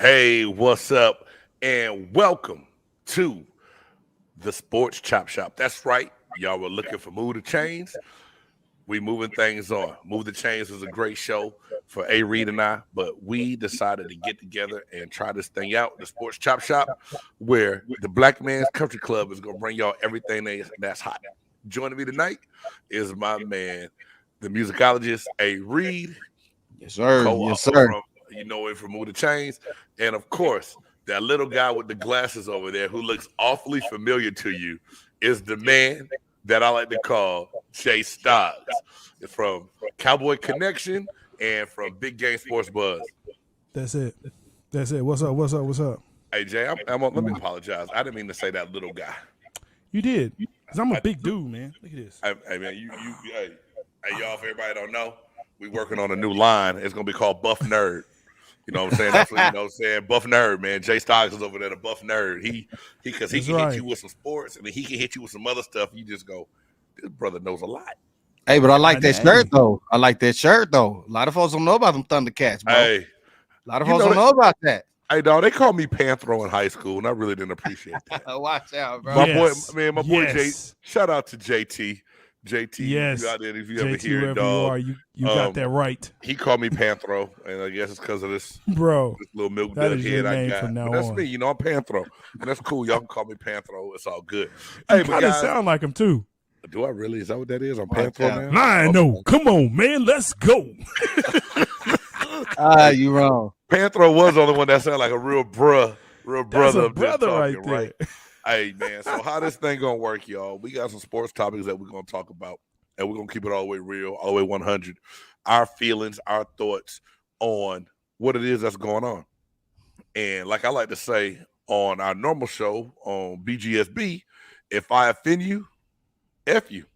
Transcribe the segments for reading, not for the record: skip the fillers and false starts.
Hey, what's up? And welcome to the Sports Chop Shop. That's right. Y'all were looking for Move the Chains. We moving things on. Move the Chains was a great show for A. Reed and I, but we decided to get together and try this thing out, the Sports Chop Shop, where the Black Man's Country Club is going to bring y'all everything that's hot. Joining me tonight is my man, the musicologist A. Reed. Yes, sir. Co-author Yes, sir. from from Move the Chains, and of course that little guy with the glasses over there who looks awfully familiar to you is the man that I like to call J-Stogs from Cowboy Connection and from Big Game Sports Buzz. That's it. That's it. What's up? What's up? What's up? Hey Jay, let me apologize. I didn't mean to say that little guy. You did, cause I'm a big dude, man. Look at this. Hey man, hey y'all. If everybody don't know, we working on a new line. It's gonna be called Buff Nerd. You know what I'm saying? That's what Buff Nerd, man. J-Stogs is over there, the Buff Nerd. He can hit you with some sports, and then he can hit you with some other stuff. You just go, this brother knows a lot. Hey, but I like that shirt though. A lot of folks don't know about them Thundercats, bro. Hey, a lot of folks don't know about that. Hey, dog, they called me Panthro in high school, and I really didn't appreciate that. Watch out, bro. My boy Jay. Shout out to JT. JT, yes. You out there if you JT, ever hear it, dog. you got that right. He called me Panthro, and I guess it's because of this little milk that dud is head your I name got. from now That's on. me, I'm Panthro, and that's cool. Y'all can call me Panthro. It's all good. You kind of sound like him too. Do I really? Is that what that is? I'm Panthro now? I know. Come on, man. Let's go. You wrong. Panthro was the only one that sounded like a real brother. That's a brother talking, right there. Hey, man. So how this thing gonna work, y'all? We got some sports topics that we're gonna talk about, and we're gonna keep it all the way real, all the way 100. Our feelings, our thoughts on what it is that's going on. And like I like to say on our normal show on BGSB, if I offend you, F you.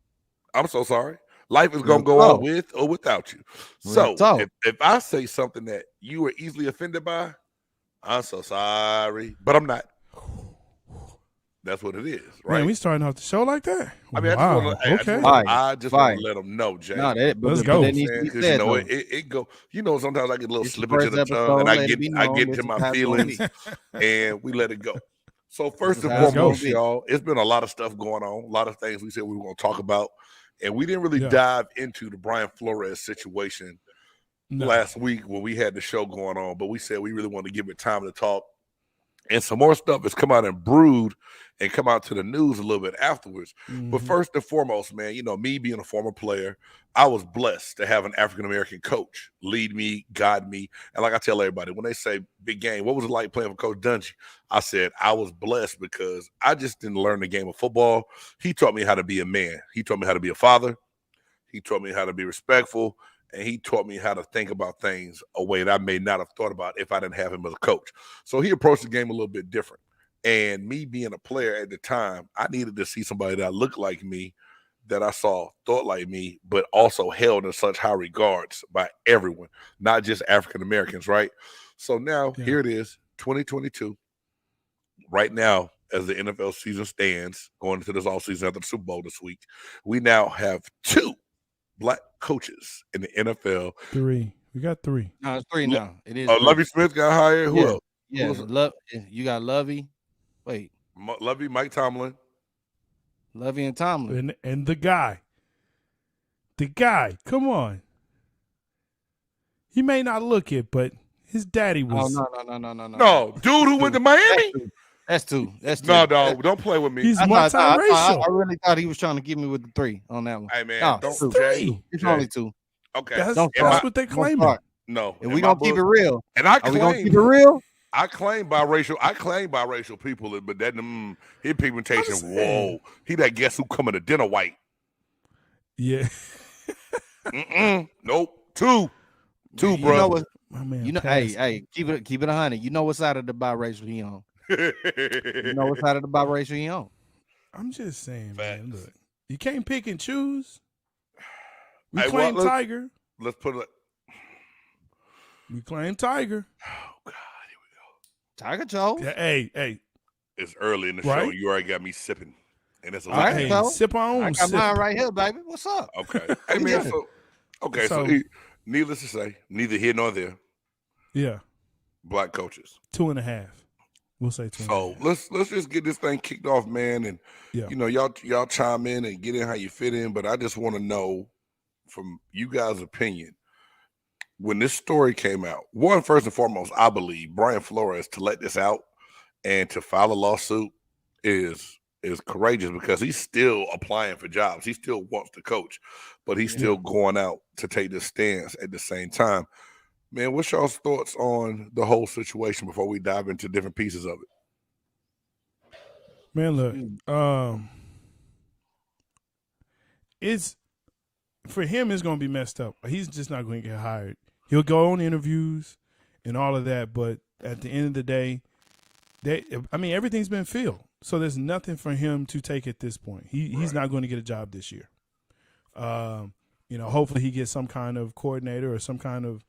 I'm so sorry. Life is going to go on with or without you. So if I say something that you were easily offended by, I'm so sorry, but I'm not. That's what it is, right? Man, we starting off the show like that? I mean, wow. I just want to let them know, Jay. No, let's go. It go. Sometimes I get a little slippage in the tongue, and I get into my feelings, and we let it go. So first and foremost, y'all, it's been a lot of stuff going on, a lot of things we said we were going to talk about, and we didn't really dive into the Brian Flores situation last week when we had the show going on, but we said we really wanted to give it time to talk. And some more stuff has come out and brewed and come out to the news a little bit afterwards. Mm-hmm. But first and foremost, man, me being a former player, I was blessed to have an African-American coach lead me, guide me. And like I tell everybody, when they say big game, what was it like playing for Coach Dungy? I said I was blessed because I just didn't learn the game of football. He taught me how to be a man. He taught me how to be a father. He taught me how to be respectful. And he taught me how to think about things a way that I may not have thought about if I didn't have him as a coach. So he approached the game a little bit different. And me being a player at the time, I needed to see somebody that looked like me, that I saw thought like me, but also held in such high regards by everyone, not just African Americans, right? So now here it is, 2022. Right now, as the NFL season stands, going into this offseason after the Super Bowl this week, we now have 2 Black coaches in the NFL. 3. We got 3. No, it's 3 now. It is. Lovey Smith got hired. Who else? Yeah, you got Lovey. Wait. Lovey, Mike Tomlin. Lovey and Tomlin. And the guy. The guy. Come on. He may not look it, but his daddy was. Oh, no. No, dude who went to Miami? That's two. No, dog. Don't play with me. He's multiracial. I really thought he was trying to get me with the 3 on that one. Hey, man. No, don't 3. It's only 2. Okay. That's what they claiming. No. And we going to keep it real. And I Are we going to keep it real? I claim biracial people, but that his pigmentation, whoa. He that guess who coming to dinner white. Yeah. Nope. 2, bro. Hey, keep it 100. You know what side of the biracial he on. You know what side of the biracial he on. I'm just saying, man, look. You can't pick and choose. We claim Tiger. Let's put it. We claim Tiger. Oh, God. Here we go. Tiger Joe. Yeah, hey. It's early in the show. You already got me sipping. And it's a lot. Hey, sip on. I got mine right here, baby. What's up? Okay. Hey, man. So needless to say, neither here nor there. Yeah. Black coaches. 2.5. We'll say 2.5. So let's just get this thing kicked off, man. And y'all chime in and get in how you fit in. But I just want to know from you guys' opinion, when this story came out, first and foremost, I believe Brian Flores to let this out and to file a lawsuit is courageous because he's still applying for jobs. He still wants to coach, but he's still going out to take this stance at the same time. Man, what's y'all's thoughts on the whole situation before we dive into different pieces of it? Man, look, it's for him. It's going to be messed up. He's just not going to get hired. He'll go on interviews and all of that, but at the end of the day, everything's been filled. So there's nothing for him to take at this point. He's not going to get a job this year. Hopefully he gets some kind of coordinator or some kind of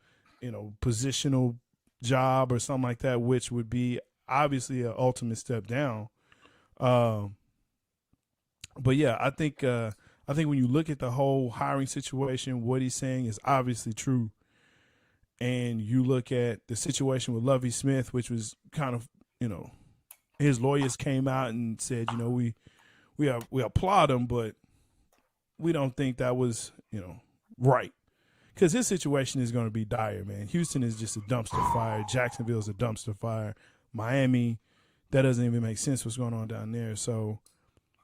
positional job or something like that, which would be obviously an ultimate step down. But yeah, I think when you look at the whole hiring situation, what he's saying is obviously true. And you look at the situation with Lovie Smith, which was kind of, his lawyers came out and said, we applaud him, but we don't think that was, right. Because his situation is going to be dire, man. Houston is just a dumpster fire. Jacksonville is a dumpster fire. Miami, that doesn't even make sense what's going on down there. So,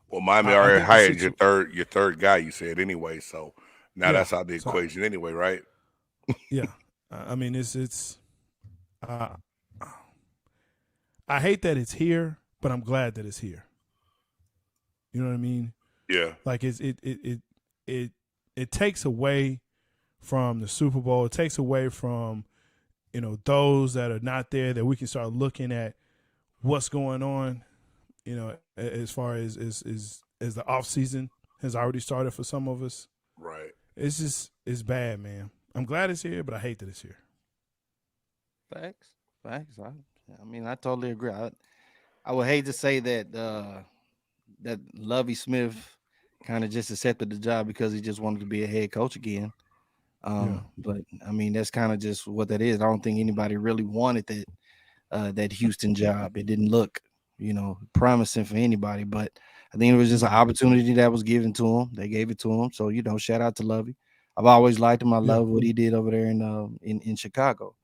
well, Miami already hired your third guy, you said anyway. So now that's out the equation anyway, right? Yeah, I mean it's. I hate that it's here, but I'm glad that it's here. You know what I mean? Yeah. Like it takes away from the Super Bowl. It takes away from, those that are not there, that we can start looking at what's going on, as far as the off season has already started for some of us. Right. It's bad, man. I'm glad it's here, but I hate that it's here. Facts. I mean, I totally agree. I would hate to say that that Lovie Smith kind of just accepted the job because he just wanted to be a head coach again. But I mean, that's kind of just what that is. I don't think anybody really wanted that Houston job. It didn't look, promising for anybody. But I think it was just an opportunity that was given to him. They gave it to him. So shout out to Lovie. I've always liked him. I love what he did over there in Chicago.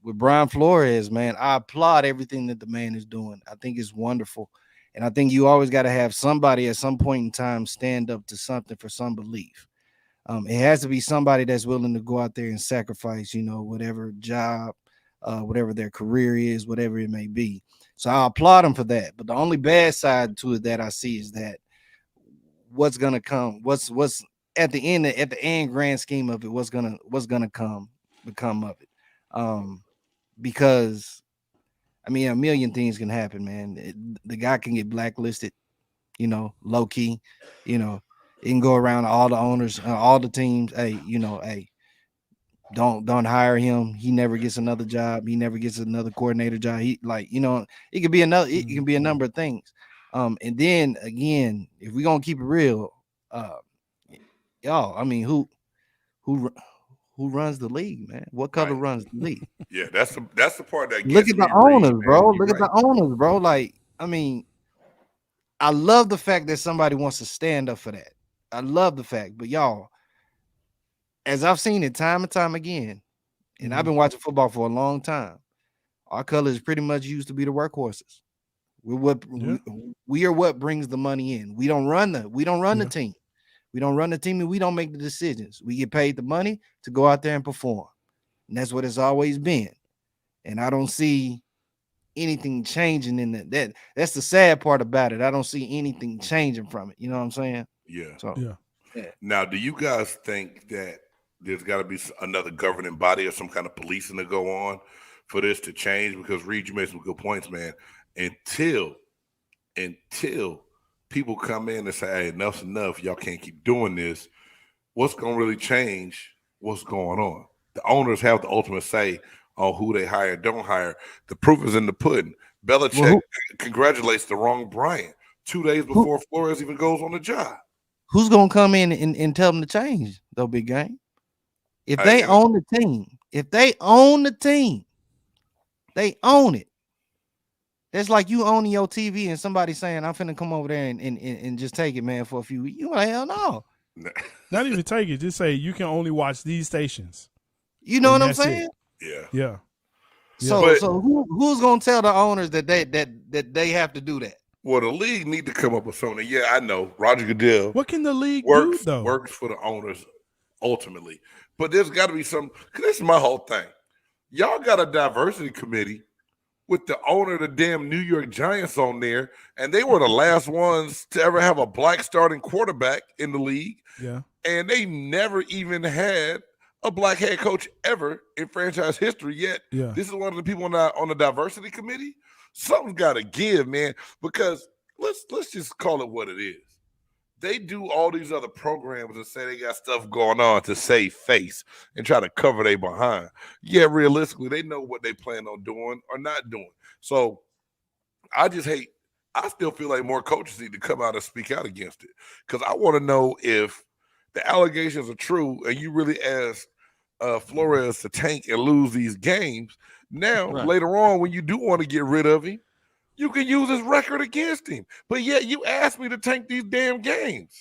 With Brian Flores, man, I applaud everything that the man is doing. I think it's wonderful. And I think you always got to have somebody at some point in time stand up to something for some belief. It has to be somebody that's willing to go out there and sacrifice, whatever job, whatever their career is, whatever it may be. So I applaud them for that. But the only bad side to it that I see is that what's gonna come, what's at the end grand scheme of it, what's gonna become of it. Because I mean, a million things can happen, man. The guy can get blacklisted, low key, it can go around to all the owners, all the teams. Hey, don't hire him. He never gets another job. He never gets another coordinator job. It could be another. It can be a number of things. And then again, if we're gonna keep it real, y'all, I mean, who runs the league, man? What color runs the league? Yeah, that's the part that look at the owners, bro. Look at the owners, bro. Like, I mean, I love the fact that somebody wants to stand up for that. I love the fact, but y'all, as I've seen it time and time again, and I've been watching football for a long time, our colors pretty much used to be the workhorses. We are what brings the money in. We don't run the team. We don't run the team, and we don't make the decisions. We get paid the money to go out there and perform. And that's what it's always been. And I don't see anything changing in that. That's the sad part about it. I don't see anything changing from it. You know what I'm saying? Yeah. So, yeah. Now, do you guys think that there's got to be another governing body or some kind of policing to go on for this to change? Because Reed, you made some good points, man. Until people come in and say, hey, enough's enough, y'all can't keep doing this, what's going to really change what's going on? The owners have the ultimate say on who they hire, don't hire. The proof is in the pudding. Belichick congratulates the wrong Bryant 2 days before Flores even goes on the job. Who's going to come in and tell them to change, though, big game? If they own the team, They own it. It's like you owning your TV and somebody saying, I'm finna come over there and just take it, man, for a few weeks. You like, hell no. Not even take it. Just say you can only watch these stations. You know what I'm saying? Yeah. So who's gonna tell the owners that they have to do that? Well, the league need to come up with something. Yeah, I know. Roger Goodell. What can the league do, though? Works for the owners ultimately. But there's got to be some, because this is my whole thing. Y'all got a diversity committee with the owner of the damn New York Giants on there, and they were the last ones to ever have a black starting quarterback in the league. Yeah. And they never even had a black head coach ever in franchise history yet. Yeah. This is one of the people on the diversity committee. Something's got to give, man, because let's just call it what it is. They do all these other programs and say they got stuff going on to save face and try to cover their behind. Yeah, realistically, they know what they plan on doing or not doing. So I still feel like more coaches need to come out and speak out against it, because I want to know if the allegations are true and you really ask Flores to tank and lose these games. Now, later on, when you do want to get rid of him, you can use his record against him. But yet you asked me to tank these damn games.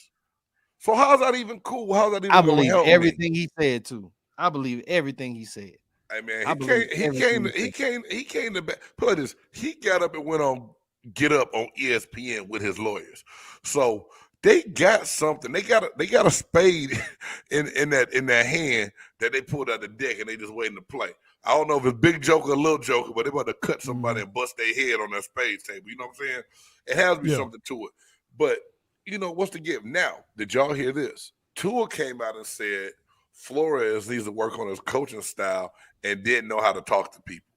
So how's that even cool? How's that even I believe everything me? He said too. I believe everything he said. Hey man, he came to put this. He got up and went on Get Up on ESPN with his lawyers. So they got something. They got a spade in their hand that they pulled out the deck and they just waiting to play. I don't know if it's big joker or little joker, but they're about to cut somebody and bust their head on that spades table. You know what I'm saying? It has to be something to it. But, what's the give? Now, did y'all hear this? Tua came out and said Flores needs to work on his coaching style and didn't know how to talk to people.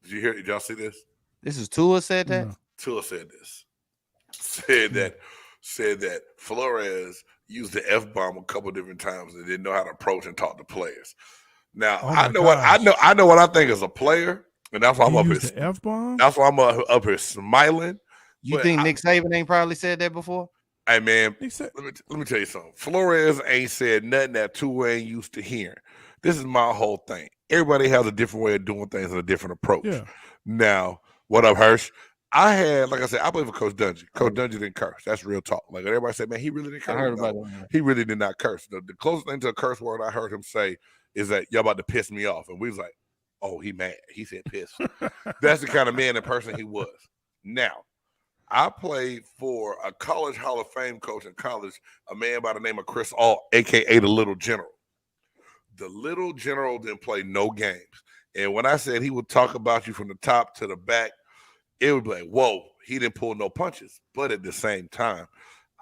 Did you hear it? Did y'all see this? This is Tua said that? No. Tua said this. Said that Flores used the F-bomb a couple different times and didn't know how to approach and talk to players. Now, I know what I think as a player, and that's why I'm up here. F-bomb? That's why I'm up here smiling. You think Nick Saban ain't probably said that before? Hey man, let me tell you something. Flores ain't said nothing that Tua ain't used to hearing. This is my whole thing. Everybody has a different way of doing things and a different approach. Yeah. Now, what up, Hirsch? Like I said, I played for Coach Dungy. Coach Dungy didn't curse. That's real talk. Like everybody said, man, he really didn't curse. I heard about that. He really did not curse. The closest thing to a curse word I heard him say is that y'all about to piss me off. And we was like, oh, he mad. He said piss. That's the kind of man and person he was. Now, I played for a college Hall of Fame coach in college, a man by the name of Chris Ault, a.k.a. the Little General. The Little General didn't play no games. And when I said he would talk about you from the top to the back, it would be like, whoa, he didn't pull no punches. But at the same time,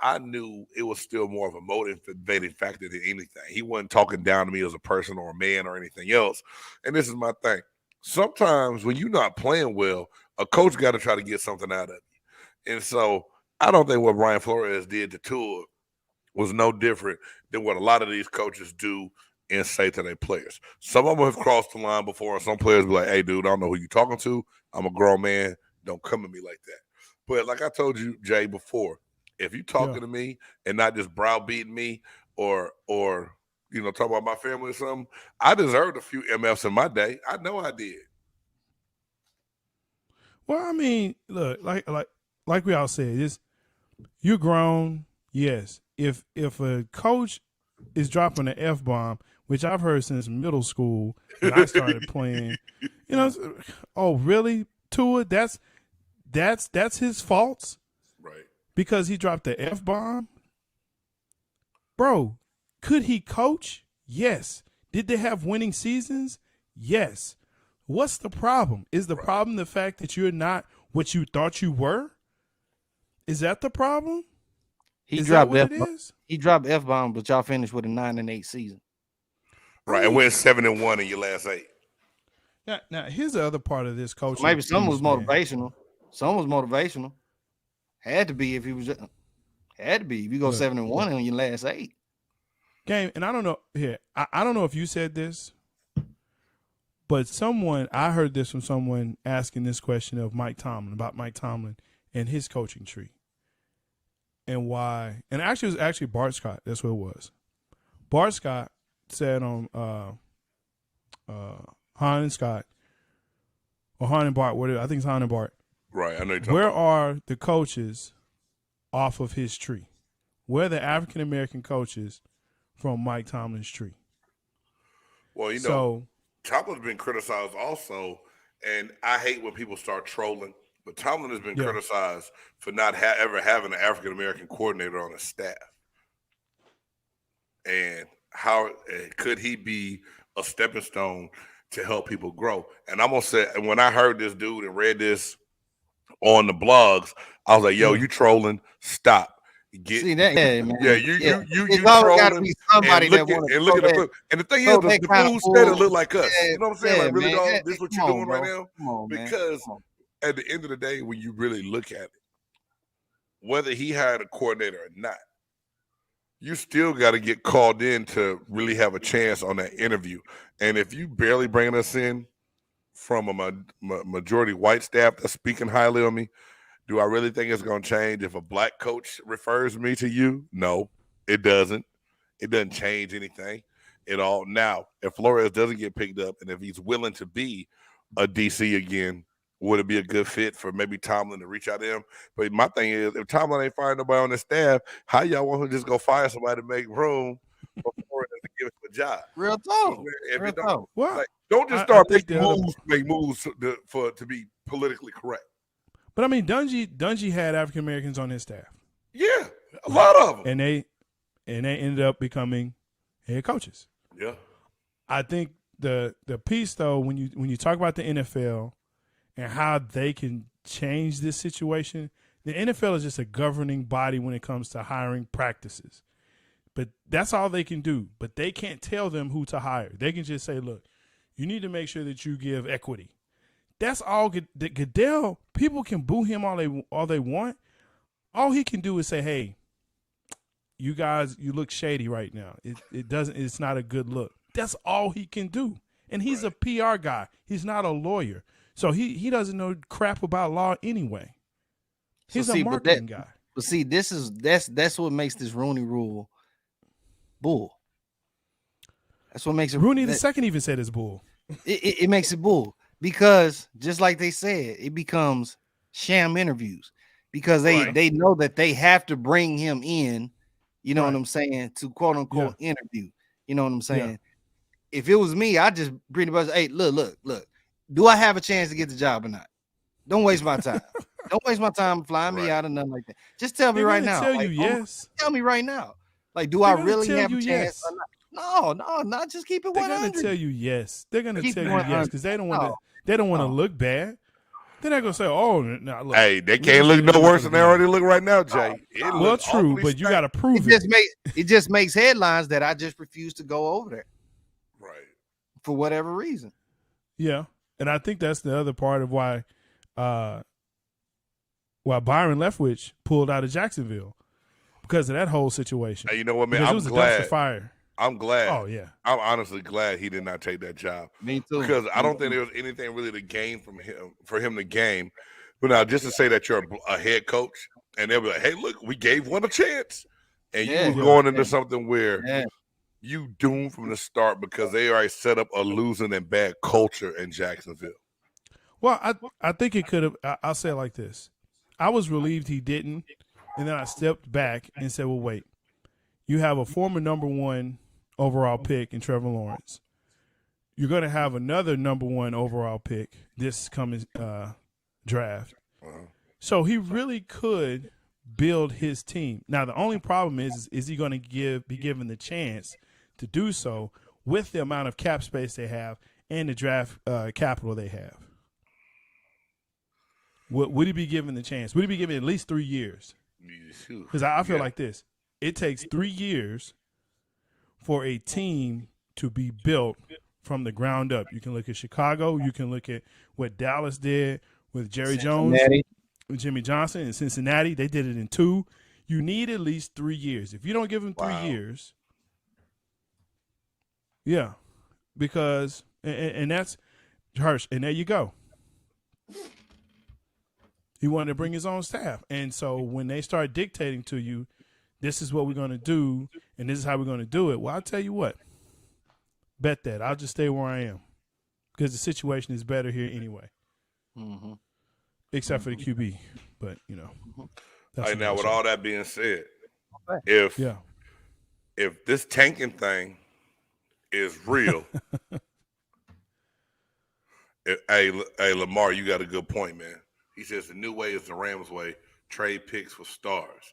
I knew it was still more of a motivating factor than anything. He wasn't talking down to me as a person or a man or anything else. And this is my thing. Sometimes when you're not playing well, a coach got to try to get something out of you. And so I don't think what Brian Flores did to Tua was no different than what a lot of these coaches do and say to their players. Some of them have crossed the line before, and some players be like, hey, dude, I don't know who you're talking to. I'm a grown man. Don't come at me like that. But like I told you, Jay, before, if you talking to me and not just browbeating me or talk about my family or something, I deserved a few MFs in my day. I know I did. Well, I mean, look, like we all said, you're grown. Yes. If a coach is dropping an F-bomb, which I've heard since middle school when I started playing, oh, really, Tua? That's his fault? Right. Because he dropped the F-bomb? Bro, could he coach? Yes. Did they have winning seasons? Yes. What's the problem? Is the problem the fact that you're not what you thought you were? Is that the problem? He dropped F-bomb, but y'all finished with a 9-8 season. Right, and went 7-1 in your last 8. Now here's the other part of this coaching. Maybe some was motivational. Some was motivational. Had to be if you go 7-1 in your last 8. Game, and I don't know here. I don't know if you said this, but I heard this from someone asking this question of Mike Tomlin and his coaching tree. And why? And actually, it was actually Bart Scott. That's what it was. Bart Scott said on Han and Scott, or Hanenbart, whatever. I think it's Hanenbart. Right. I know. Where are the coaches off of his tree? Where are the African American coaches from Mike Tomlin's tree? Well, you know, Tomlin's been criticized also, and I hate when people start trolling. But Tomlin has been criticized for not ever having an African American coordinator on his staff. And how could he be a stepping stone to help people grow? And I'm gonna say, when I heard this dude and read this on the blogs, I was like, "Yo, you trolling? Stop." See that, man. You trolling. Somebody and look at the book. And the thing is, the food said it look like us. You know what I'm saying? Like, really, dog, this is what you're doing right now? Because at the end of the day, when you really look at it, whether he hired a coordinator or not, you still got to get called in to really have a chance on that interview. And if you barely bringing us in from a majority white staff that's speaking highly on me, do I really think it's going to change if a black coach refers me to you? No, it doesn't. It doesn't change anything at all. Now, if Flores doesn't get picked up and if he's willing to be a DC again, would it be a good fit for maybe Tomlin to reach out to him? But my thing is, if Tomlin ain't firing nobody on his staff, how y'all want him to just go fire somebody to make room for Flores to give him a job? Real talk. Don't just start make moves to be politically correct. But I mean, Dungy had African Americans on his staff. Yeah, a lot of them, and they ended up becoming head coaches. Yeah, I think the piece though, when you talk about the NFL and how they can change this situation, the NFL is just a governing body when it comes to hiring practices. But that's all they can do. But they can't tell them who to hire. They can just say, look, you need to make sure that you give equity. That's all. Goodell, people can boo him all they want. All he can do is say, hey, you guys, you look shady right now. It's not a good look. That's all he can do. And he's a PR guy. He's not a lawyer. So he doesn't know crap about law anyway. He's a marketing guy. But see, that's what makes this Rooney Rule bull. That's what makes it. Rooney the second even said it's bull. It makes it bull because just like they said, it becomes sham interviews because they know that they have to bring him in. You know what I'm saying, to quote unquote interview. You know what I'm saying. Yeah. If it was me, I'd just pretty much, hey, look. Do I have a chance to get the job or not? Don't waste my time. Don't waste my time flying me out or nothing like that. Just tell me right now. Tell you yes. Tell me right now. Like, do I really have a chance or not? No, not just keep it 100. They're gonna tell you yes. They're gonna tell you yes because they don't want to. They don't want to look bad. They're not gonna say, "Oh, no, look." Hey, they can't look no worse than they already look right now, Jay. Well, true, but you got to prove it. It just makes headlines that I just refuse to go over there, right? For whatever reason. Yeah. And I think that's the other part of why Byron Leftwich pulled out of Jacksonville because of that whole situation. Hey, you know what, man? I'm glad. A dumpster fire. I'm glad. Oh, yeah. I'm honestly glad he did not take that job. Me too. Because I don't think there was anything really to gain for him to gain. But now, just to say that you're a head coach and they'll be like, hey, look, we gave one a chance. And you were going into something where you doomed from the start because they already set up a losing and bad culture in Jacksonville. Well, I think it could have. I'll say it like this. I was relieved he didn't. And then I stepped back and said, well, wait. You have a former number 1 overall pick in Trevor Lawrence. You're going to have another number 1 overall pick this coming draft. Uh-huh. So he really could build his team. Now, the only problem is he going to be given the chance to do so with the amount of cap space they have and the draft capital they have? Would he be given the chance? Would he be given at least 3 years? Because I feel like this. It takes 3 years for a team to be built from the ground up. You can look at Chicago. You can look at what Dallas did with Jerry Jones, with Jimmy Johnson, and Cincinnati. They did it in 2. You need at least 3 years. If you don't give them 3 years, because and that's Hirsch, and there you go. He wanted to bring his own staff, and so when they start dictating to you, this is what we're going to do, and this is how we're going to do it. Well, I'll tell you what. Bet that. I'll just stay where I am because the situation is better here anyway. except for the QB. But that's now with all that being said, if this tanking thing is real, hey Lamar, you got a good point, man. He says the new way is the Rams way. Trade picks for stars.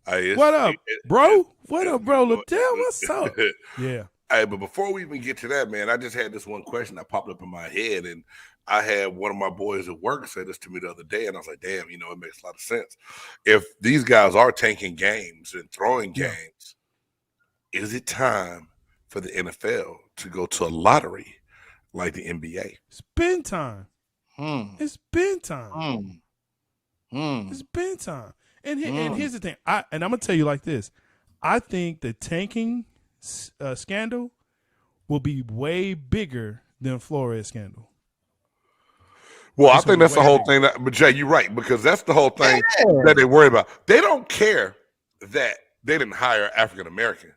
What up, bro? What up, bro? Liddell, what's up? Yeah. Hey, but before we even get to that, man, I just had this one question that popped up in my head, and I had one of my boys at work say this to me the other day, and I was like, damn, it makes a lot of sense. If these guys are tanking games and throwing games, is it time for the NFL to go to a lottery like the NBA? It's been time. It's been time. It's been time. And here's the thing. I'm gonna tell you like this. I think the tanking scandal will be way bigger than Flores scandal. Well, I think that's the whole thing. But Jay, you're right, because that's the whole thing that they worry about. They don't care that they didn't hire African American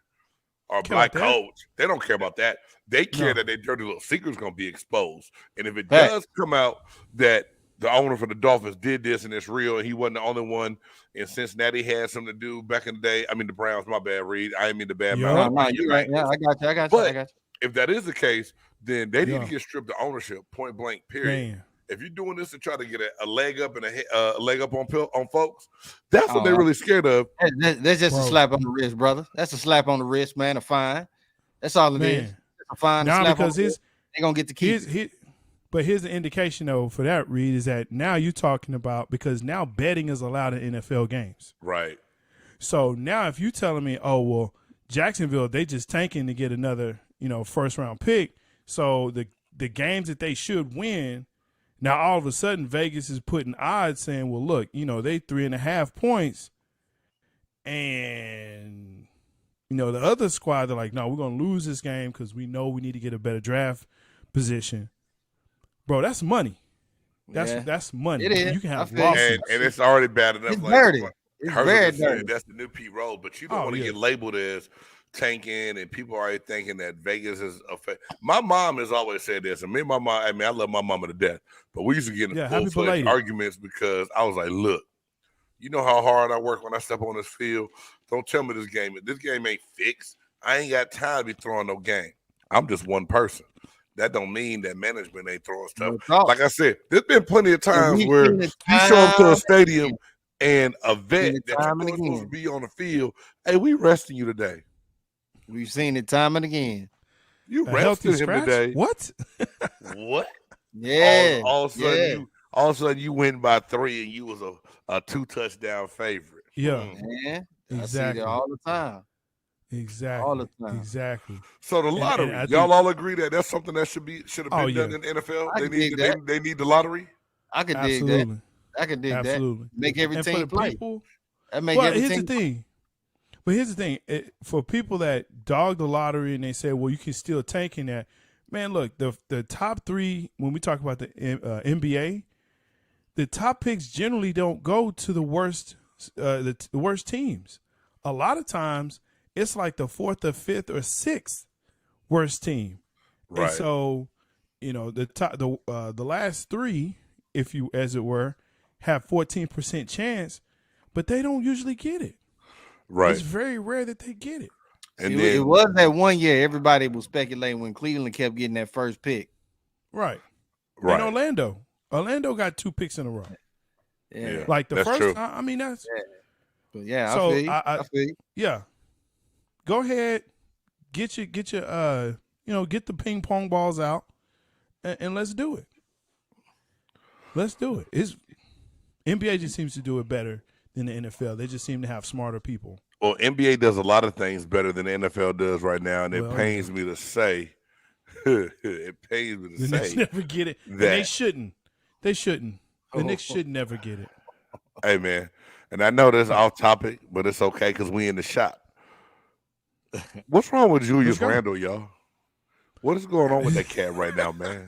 or black coach. They don't care about that. They care that their dirty little secret's going to be exposed. And if it does come out that the owner for the Dolphins did this and it's real, and he wasn't the only one in Cincinnati had something to do back in the day. I mean, the Browns, my bad, Reed. I didn't mean the bad mouth. No, you're right. Yeah, I got you. If that is the case, then they need to get stripped of ownership, point blank, period. Man. If you're doing this to try to get a leg up and a leg up on folks, that's what they're really scared of. That's just a slap on the wrist, brother. That's a slap on the wrist, man. A fine. That's all it is. A fine. Now because they're gonna get the keys. But here's the indication, though, for that, Reed, is that now you're talking about, because now betting is allowed in NFL games. Right. So now if you're telling me, oh, well, Jacksonville, they just tanking to get another, first-round pick, so the games that they should win, now all of a sudden Vegas is putting odds saying, well, look, they 3.5 points, and, the other squad, they're like, no, we're going to lose this game because we know we need to get a better draft position. Bro, that's money. That's money. It is. You can have losses. And it's already bad enough. It's dirty. It's very dirty. That's the new Pete Rose, but you don't want to get labeled as tanking, and people are already thinking that Vegas is my mom has always said this, and me and my mom, I love my mama to death, but we used to get in full-fledged arguments because I was like, look, you know how hard I work when I step on this field? Don't tell me this game ain't fixed. I ain't got time to be throwing no game. I'm just one person. That don't mean that management ain't throwing stuff. Like I said, there's been plenty of times where you show up to a stadium and a vet that you're supposed to be on the field, hey, we resting you today. We've seen it time and again. You rested him today. What? What? Yeah. All of a sudden you win by 3 and you was a 2-touchdown favorite. Yeah. Exactly. I see that all the time. Exactly. All the time. Exactly. So the lottery, y'all all agree that that's something that should have been done in the NFL? They need the lottery? I could dig that. I could dig that. Make every team play. Here's the thing. For people that dog the lottery and they say, well, you can still tank in that. Man, look, the top 3, when we talk about the NBA, the top picks generally don't go to the worst teams. A lot of times, it's like the 4th or 5th or 6th worst team. Right. And so, the last 3, if you, as it were, have 14% chance, but they don't usually get it. Right. It's very rare that they get it. And it was that one year everybody was speculating when Cleveland kept getting that first pick. Right. And Orlando got 2 picks in a row. Yeah. Like the first true. time, I mean, that's. Yeah. So I feel you. Yeah. Go ahead, get your get the ping pong balls out, and let's do it. Let's do it. NBA just seems to do it better than the NFL. They just seem to have smarter people. Well, NBA does a lot of things better than the NFL does right now, and it pains me to say. It pains me to say. Knicks never get it. And they shouldn't. They shouldn't. The Knicks should never get it. Hey, man. And I know this is off topic, but it's okay because we in the shop. What's wrong with Julius Randle, y'all? What is going on with that cat right now, man?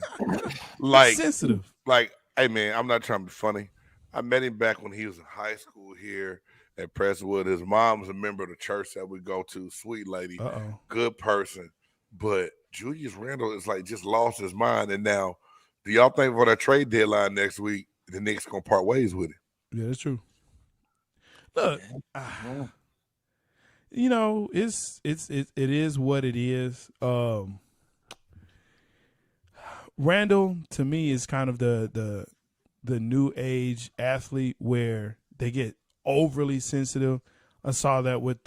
Like, sensitive. Like, hey, man, I'm not trying to be funny. I met him back when he was in high school here at Prestonwood. His mom was a member of the church that we go to. Sweet lady, good person. But Julius Randle is like just lost his mind, and now Do y'all think for that trade deadline next week, the Knicks gonna part ways with it? Yeah, that's true. Look, you know, it is what it is. Randall to me is kind of the new age athlete where they get overly sensitive. I saw that with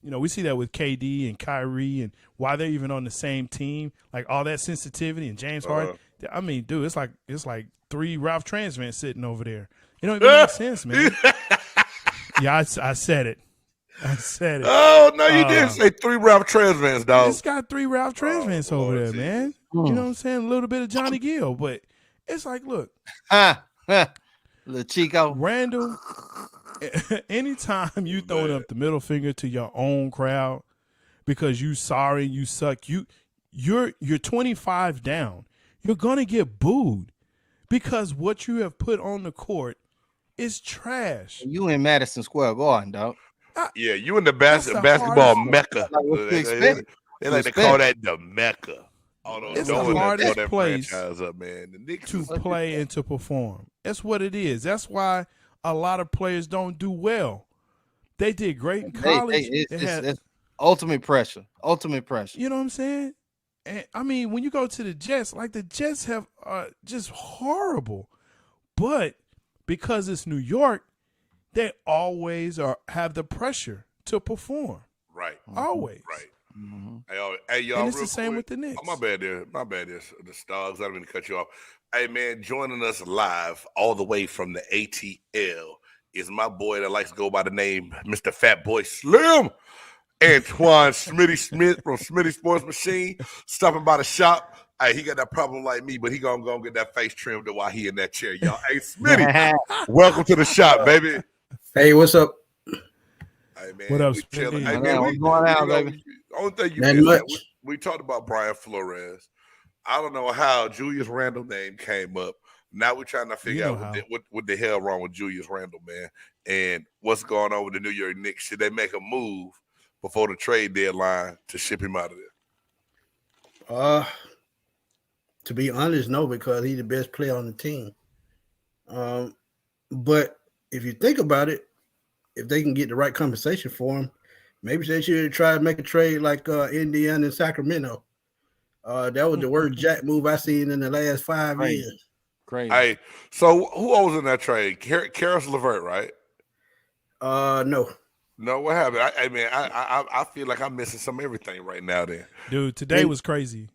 we see that with KD and Kyrie and why they're even on the same team, like all that sensitivity and James Harden. I mean, dude, it's like 3 Ralph Transvents sitting over there. It don't even make sense, man. Yeah, I said it. I said it. Oh, no, you didn't say 3 Ralph Transvents, dog. It's got 3 Ralph Transvents over there, man. You know what I'm saying? A little bit of Johnny Gill, but it's like, look. Little Chico. Randall, anytime you throwing up the middle finger to your own crowd because you sorry, you suck, you're 25 down. You're going to get booed because what you have put on the court is trash. You in Madison Square Garden, dog. Yeah, you in the basketball mecca. They like to call that the mecca. It's the hardest place up, man. To play and to perform. That's what it is. That's why a lot of players don't do well. They did great in college. It's ultimate pressure. Ultimate pressure. You know what I'm saying? And I mean, when you go to the Jets, like the Jets have just horrible. But because it's New York, they always have the pressure to perform. Right. Always. Right. Mm-hmm. Hey, y'all. And it's the same with the Knicks. Oh, my bad there. The Stogs. I didn't mean to cut you off. Hey, man, joining us live all the way from the ATL is my boy that likes to go by the name Mr. Fat Boy Slim, Antoine Smitty Smith from Smitty Sports Machine, stopping by the shop. Hey, he got that problem like me, but he gonna go get that face trimmed while he in that chair, y'all. Hey, Smitty, welcome to the shop, baby. Hey, what's up? Hey, man, what up, Smitty? Hey, man, what's going on, baby? Only thing you missed, we talked about Brian Flores. I don't know how Julius Randle name came up. Now we're trying to figure out what the hell wrong with Julius Randle, man, and what's going on with the New York Knicks. Should they make a move before the trade deadline to ship him out of there? To be honest, no, because he's the best player on the team. But if you think about it, if they can get the right compensation for him, maybe they should try to make a trade like Indiana and Sacramento. That was the worst jack move I've seen in the last 5 years. Crazy. Hey, so who was in that trade? Karis LeVert, right? No. No, what happened? I feel like I'm missing some everything right now. Then, dude, today was crazy.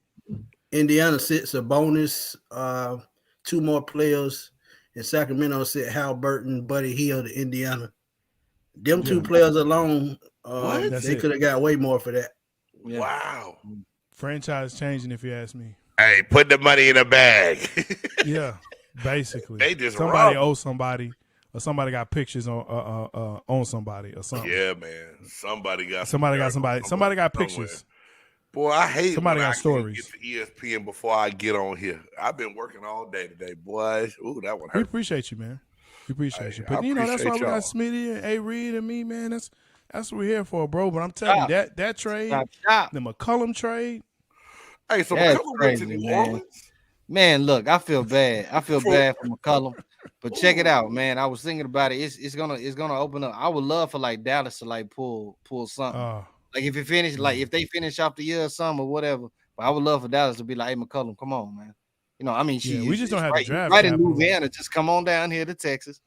Indiana sits a bonus, 2 more players, and Sacramento sit Hal Burton, Buddy Hield to Indiana. Them 2 players alone, they could have got way more for that. Yeah. Wow. Franchise changing, if you ask me. Hey, put the money in a bag. Yeah, basically. They just somebody owes somebody, or somebody got pictures on somebody or something. Yeah, man. Somebody got pictures. Boy, I hate somebody got stories. Get to ESPN before I get on here. I've been working all day today, boys. Ooh, that one hurt. We appreciate you, man. We appreciate you. But that's why we got Smitty and A. Reed and me, man. That's what we're here for, bro. But I'm telling you, that trade, the McCollum trade. Hey, so McCollum went to New Orleans? Man, look, I feel bad. I feel bad for McCollum. But check it out, man. I was thinking about it. It's gonna open up. I would love for like Dallas to like pull something. Like if it finish, like if they finish off the year or something or whatever. But I would love for Dallas to be like, hey, McCollum, come on, man. You know, I mean, we just don't have the draft. Right in Louisiana, just come on down here to Texas.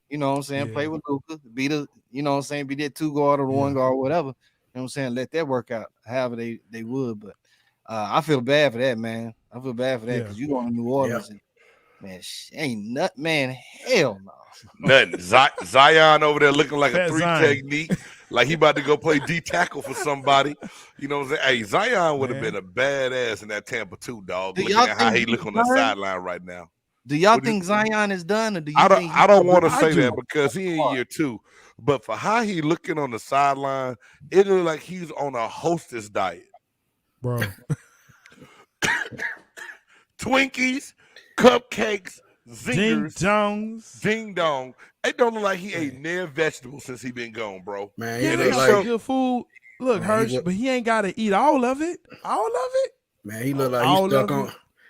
You know what I'm saying? Yeah. Play with Luka, be the, you know what I'm saying, be that 2 guard or 1 guard or whatever. You know what I'm saying? Let that work out however they would. But I feel bad for that, man. I feel bad for that because you going to New Orleans and man, ain't nothing, man. Hell no. Nothing. Zion over there looking like a 3 technique, like he about to go play D tackle for somebody. You know what I'm saying? Hey, Zion would have been a badass in that Tampa 2, dog. Looking at how he look on the sideline right now. Do y'all think Zion is done, or do you I don't want to say that because he in year 2, but for how he looking on the sideline, it look like he's on a Hostess diet, bro. Twinkies, cupcakes, zingers, ding dong. It don't look like he ate near vegetables since he been gone, bro. Man, he ain't got good food. Look, Hirsch, but he ain't got to eat all of it. All of it. Man, he look like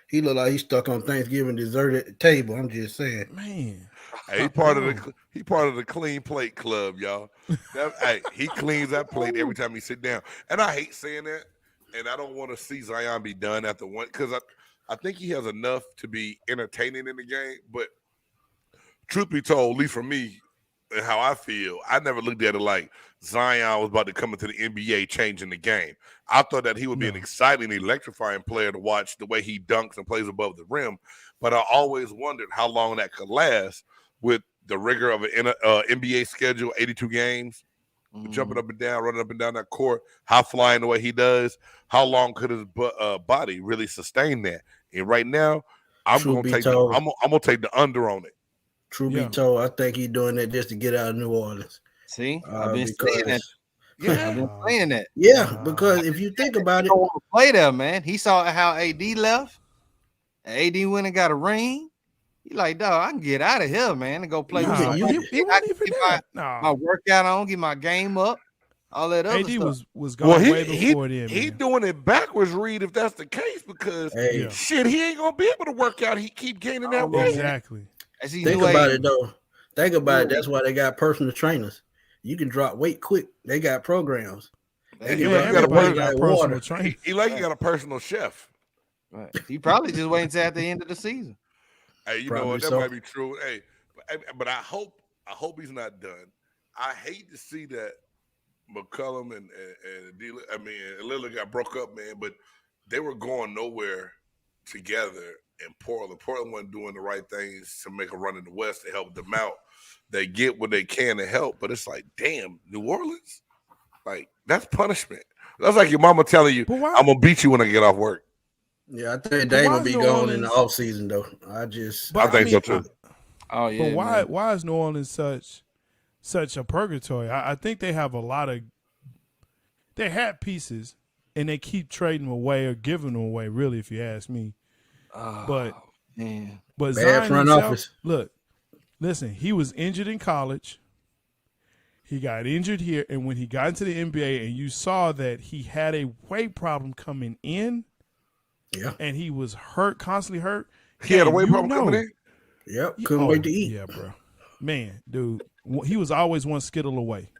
He look like he's stuck on Thanksgiving dessert at the table. I'm just saying, man. Hey, he part of the clean plate club, y'all. He cleans that plate every time he sit down, and I hate saying that. And I don't want to see Zion be done after one because I think he has enough to be entertaining in the game. But truth be told, at least for me and how I feel, I never looked at it like Zion was about to come into the NBA changing the game. I thought that he would be an exciting, electrifying player to watch the way he dunks and plays above the rim. But I always wondered how long that could last with the rigor of an NBA schedule, 82 games, jumping up and down, running up and down that court, how flying the way he does. How long could his body really sustain that? And right now, I'm gonna take the under on it. True be told, I think he's doing that just to get out of New Orleans. See, I've been saying that. Yeah, I've been saying that. Yeah, because if you think about it, don't play there, man. He saw how AD left. AD went and got a ring. He like, dog, I can get out of here, man, and go play with some. My workout on, get my game up. All that other stuff. was going way before then. He doing it backwards, Reed, if that's the case, because shit, he ain't gonna be able to work out. He keep gaining that weight. Exactly. Think about it though. Think about it. That's why they got personal trainers. You can drop weight quick. They got programs. Everybody got personal trainer. He like you got a personal chef. Right. He probably just waiting till at the end of the season. Hey, you know what? That might be true. Hey, but I hope he's not done. I hate to see that McCollum and Lillard got broke up, man. But they were going nowhere together in Portland. Portland wasn't doing the right things to make a run in the West to help them out. They get what they can to help, but it's like, damn, New Orleans, like that's punishment. That's like your mama telling you, "I'm gonna beat you when I get off work." Yeah, I think they ain't gonna be gone in the off season though. I think so too. Oh yeah. But why is New Orleans such a purgatory? I think they have a lot of they had pieces and they keep trading them away or giving them away. Really, if you ask me. But Zion front office. Look, listen, he was injured in college. He got injured here, and when he got into the NBA, and you saw that he had a weight problem coming in. Yeah, and he was hurt, constantly hurt. He had a weight problem coming in. Yep, couldn't wait to eat. Yeah, bro. Man, dude, he was always one Skittle away.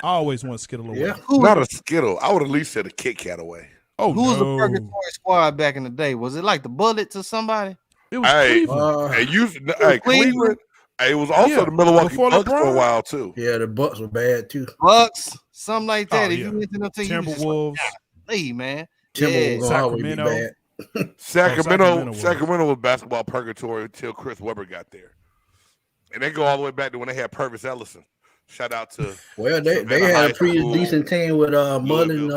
Always one Skittle away. Yeah, not a Skittle. I would at least said a Kit Kat away. Oh, who was the purgatory squad back in the day? Was it like the Bullets or somebody? It was Cleveland. Cleveland. It was also the Milwaukee Bucks for a while too. Yeah, the Bucks were bad too. Bucks, something like that. Oh, if you went to them, Timberwolves, man. Timberwolves Sacramento. Bad. Sacramento was basketball purgatory until Chris Webber got there, and they go all the way back to when they had Purvis Ellison. Shout out to they had a pretty decent team with Mullen,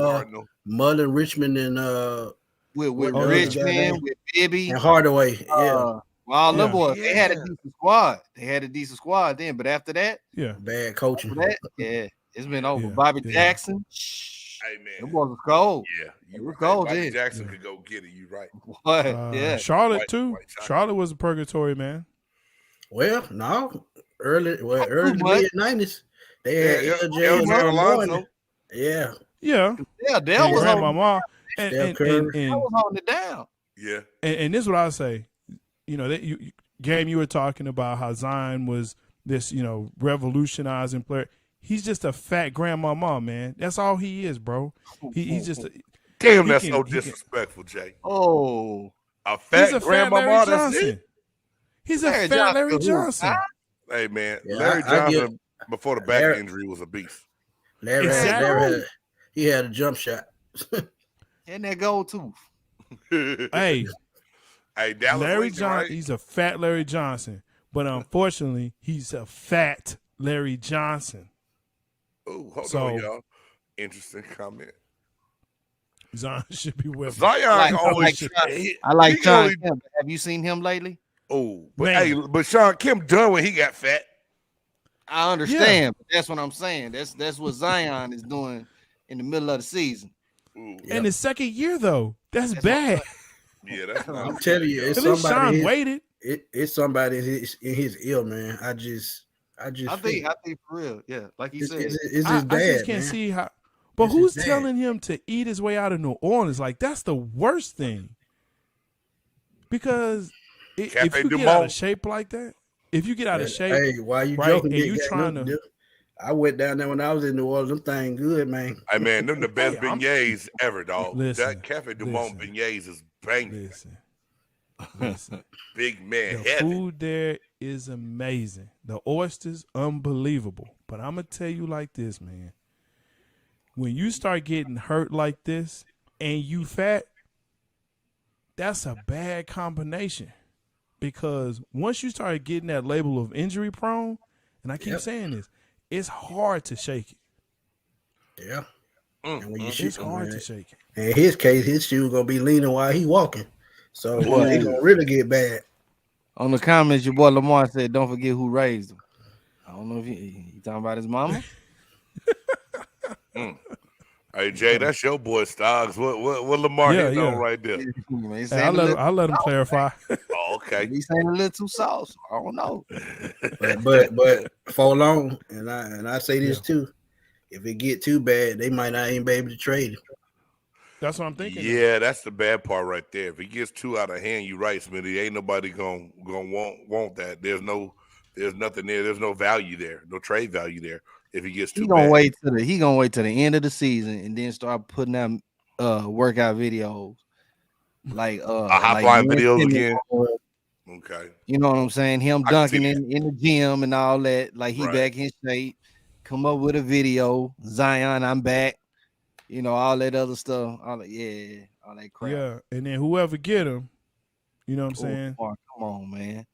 Richmond, and with Richmond, with Bibby and Hardaway. Yeah. Well, them boys, they had a decent squad. They had a decent squad then, but after that, bad coaching. It's been over. Bobby Jackson. Hey man, them boys was cold. Yeah, you were cold. Bobby Jackson could go get it. You right? What? Charlotte too. Charlotte was a purgatory, man. Well, no, early to mid-90s. They had LJ and Alonzo. Yeah. Dale was on my mom. And was holding it down. Yeah. And this is what I say. You know, Game, you were talking about how Zion was this, revolutionizing player. He's just a fat grandmama, man. That's all he is, bro. He's just damn. That's so disrespectful, Jay. Oh, a fat grandmama. That's it. He's a fat Larry Johnson. Hey man, Larry Johnson before the back injury was a beast. Larry he had a jump shot. And that gold tooth. Hey, Dallas Larry Johnson. Right? He's a fat Larry Johnson, but unfortunately, he's a fat Larry Johnson. Oh, hold on, y'all. Interesting comment. Zion should be with Zion. I like Sean Kemp. Have you seen him lately? Oh, but Sean Kemp done when he got fat. I understand, but that's what I'm saying. That's what Zion is doing in the middle of the season. Ooh, and his second year though, that's bad. Yeah, that's not. I'm telling you, it's at least somebody. Sean waited. It's somebody in his ear, man. I think for real. Yeah, like you said, it's his dad. I just can't see how. But who's telling him to eat his way out of New Orleans? Like that's the worst thing. Because if you get out of shape like that, hey, why you right, joking? And you trying to. I went down there when I was in New Orleans. Them things good, man. Hey, man, them the best beignets ever, dog. Listen, that Cafe Du Monde beignets is banging. Listen. Big man, the food there is amazing. The oysters, unbelievable. But I'm going to tell you like this, man. When you start getting hurt like this and you fat, that's a bad combination. Because once you start getting that label of injury prone, and I keep saying this, it's hard to shake it. Yeah. And when it's hard to shake it. In his case, his shoe going to be leaning while he walking. So it's going to really get bad. On the comments, your boy Lamar said, don't forget who raised him. I don't know if he talking about his mama. Hey Jay, that's your boy Stogs. What Lamar hitting on right there? Hey, I'll let him clarify. Oh, okay. He's saying a little too soft. I don't know. but for long, and I say this too, if it get too bad, they might not even be able to trade him. That's what I'm thinking. Yeah, that's the bad part right there. If it gets too out of hand, you right, Smitty. Ain't nobody gonna want that. There's nothing there. There's no value there. No trade value there. If he gets too bad, he gonna wait till the end of the season and then start putting out workout videos like high flying videos again. Okay, you know what I'm saying? Him dunking in the gym and all that. Like he back in shape. Come up with a video. Zion, I'm back. You know, all that other stuff. All that crap. Yeah, and then whoever get him, you know what I'm saying? Come on, man.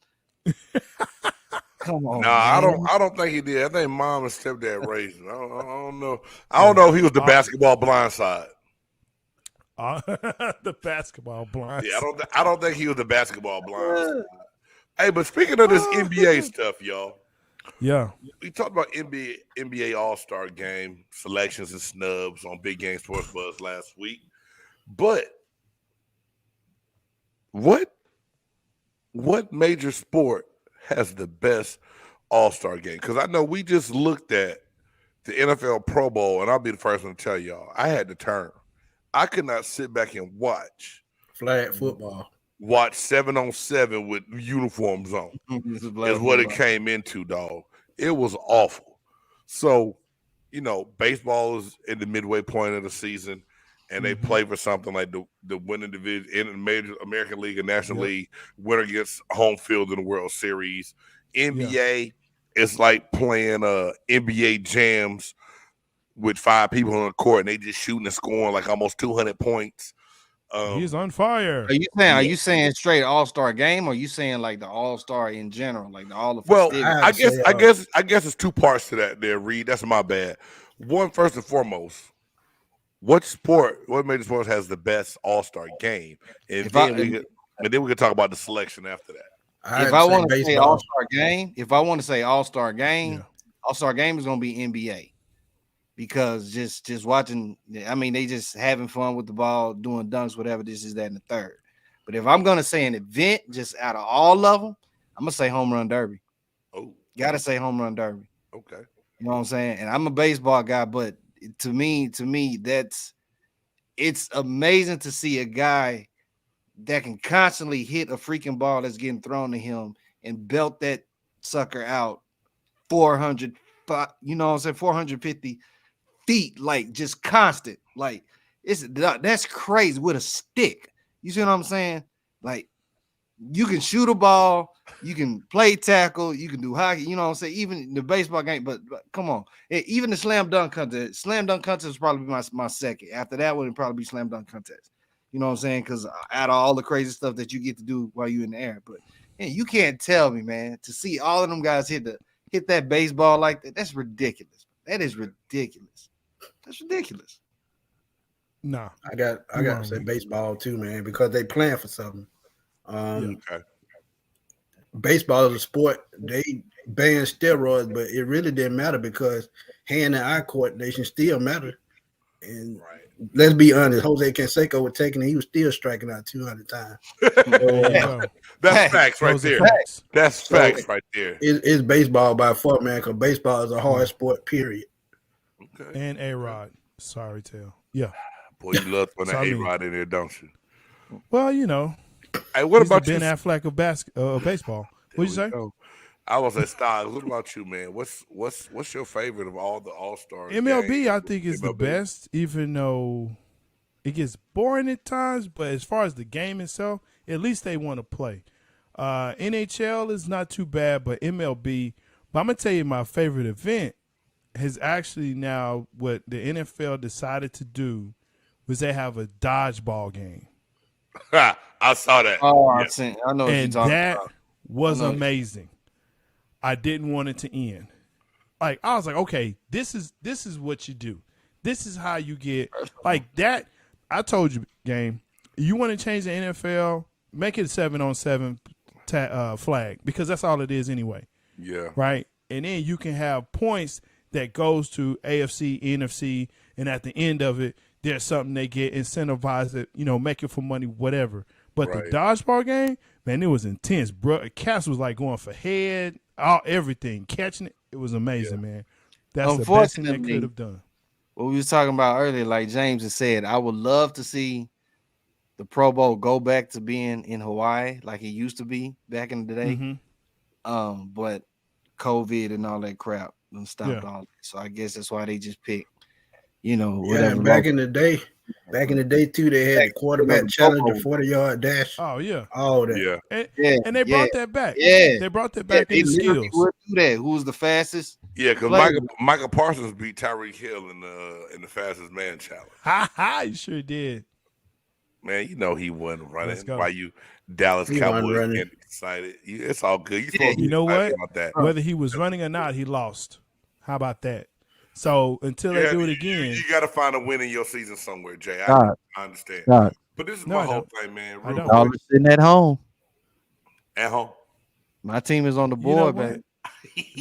Come on. Nah, man. I don't think he did. I think mom and stepdad raised him. I don't know. I don't know if he was the basketball blind side. The basketball blind. Yeah, I don't think he was the basketball blind side. Hey, but speaking of this NBA stuff, y'all. Yeah. We talked about NBA All-Star Game selections and snubs on Big Game Sports Buzz last week. But what major sport has the best All-Star game? Because I know we just looked at the NFL Pro Bowl, and I'll be the first one to tell y'all, I had to turn. I could not sit back and watch flag football. Watch 7-on-7 with uniforms on. Is what it came into, dog. It was awful. So, you know, baseball is in the midway point of the season, and they play for something like the winning division in the major American League and National League. Winner gets home field in the World Series. NBA is like playing NBA jams with 5 people on the court, and they just shooting and scoring like almost 200 points. He's on fire. Are you saying straight All-Star game, or are you saying like the All-Star in general, like all the festivities? Well, I guess it's 2 parts to that there, Reed. That's my bad. One, first and foremost, what major sports has the best All-Star game? And then we could talk about the selection after that. If I want to say All-Star game, All-Star game is going to be NBA. Because just watching, I mean, they just having fun with the ball, doing dunks, whatever, this is that, and the third. But if I'm going to say an event, just out of all of them, I'm going to say home run derby. Oh. Got to say home run derby. Okay. You know what I'm saying? And I'm a baseball guy, but to me, it's amazing to see a guy that can constantly hit a freaking ball that's getting thrown to him and belt that sucker out 400, you know what I'm saying, 450 feet, like just constant. Like that's crazy with a stick. You see what I'm saying? Like you can shoot a ball, you can play tackle, you can do hockey, you know what I'm saying? Even the baseball game, but come on. Even the slam dunk contest. Slam dunk contest would probably be my second. After that one, it'd probably be slam dunk contest. You know what I'm saying? Because out of all the crazy stuff that you get to do while you're in the air. But man, you can't tell me, man, to see all of them guys hit that baseball like that, that's ridiculous. That is ridiculous. That's ridiculous. Nah. I got to say baseball too, man, because they playing for something. Baseball is a sport. They banned steroids, but it really didn't matter because hand and eye coordination still matter. And let's be honest, Jose Canseco was taking it, he was still striking out 200 times. That's facts right there. That's facts right there. It's baseball by far, man, because baseball is a hard sport, period. Okay. And A-Rod. Sorry, Tail. Yeah. Boy, you love putting an A-Rod in there, don't you? Well, you know, Hey, what about Ben Affleck of baseball? What'd you say? I was at Stogs. What about you, man? What's your favorite of all the All-Stars? MLB, I think, is the best, even though it gets boring at times. But as far as the game itself, at least they want to play. NHL is not too bad, but MLB. But I'm gonna tell you, my favorite event has actually now what the NFL decided to do was they have a dodgeball game. I saw that. Oh, yeah. I know. And that was amazing. I didn't want it to end. Like I was like, okay, this is what you do. This is how you get like that. I told you, game. You want to change the NFL? Make it a 7-on-7 flag because that's all it is anyway. Yeah. Right. And then you can have points that goes to AFC, NFC, and at the end of it, there's something they get incentivized that, make it for money, whatever. But the dodgeball game, man, it was intense, bro. Cass was like going for head, everything, catching it. It was amazing, man. That's the best thing they could have done. What we was talking about earlier, like James has said, I would love to see the Pro Bowl go back to being in Hawaii like it used to be back in the day. Mm-hmm. But COVID and all that crap and stopped all that. So I guess that's why they just picked, whatever. Back in the day too, they had the quarterback challenge, the 40-yard dash. Oh yeah, all that. Yeah. And they brought that back. Yeah, they brought that back in the skills. Would do that. Who's the fastest? Yeah, because Michael Parsons beat Tyreek Hill in the fastest man challenge. He sure did. Man, he wasn't running. Why you Dallas Cowboys getting excited? It's all good. You supposed to know what? about that. Whether he was running or not, he lost. How about that? So until they do it again, you got to find a win in your season somewhere, Jay. I understand. God. But this is my whole thing, man. Y'all are sitting at home. At home. My team is on the board, man.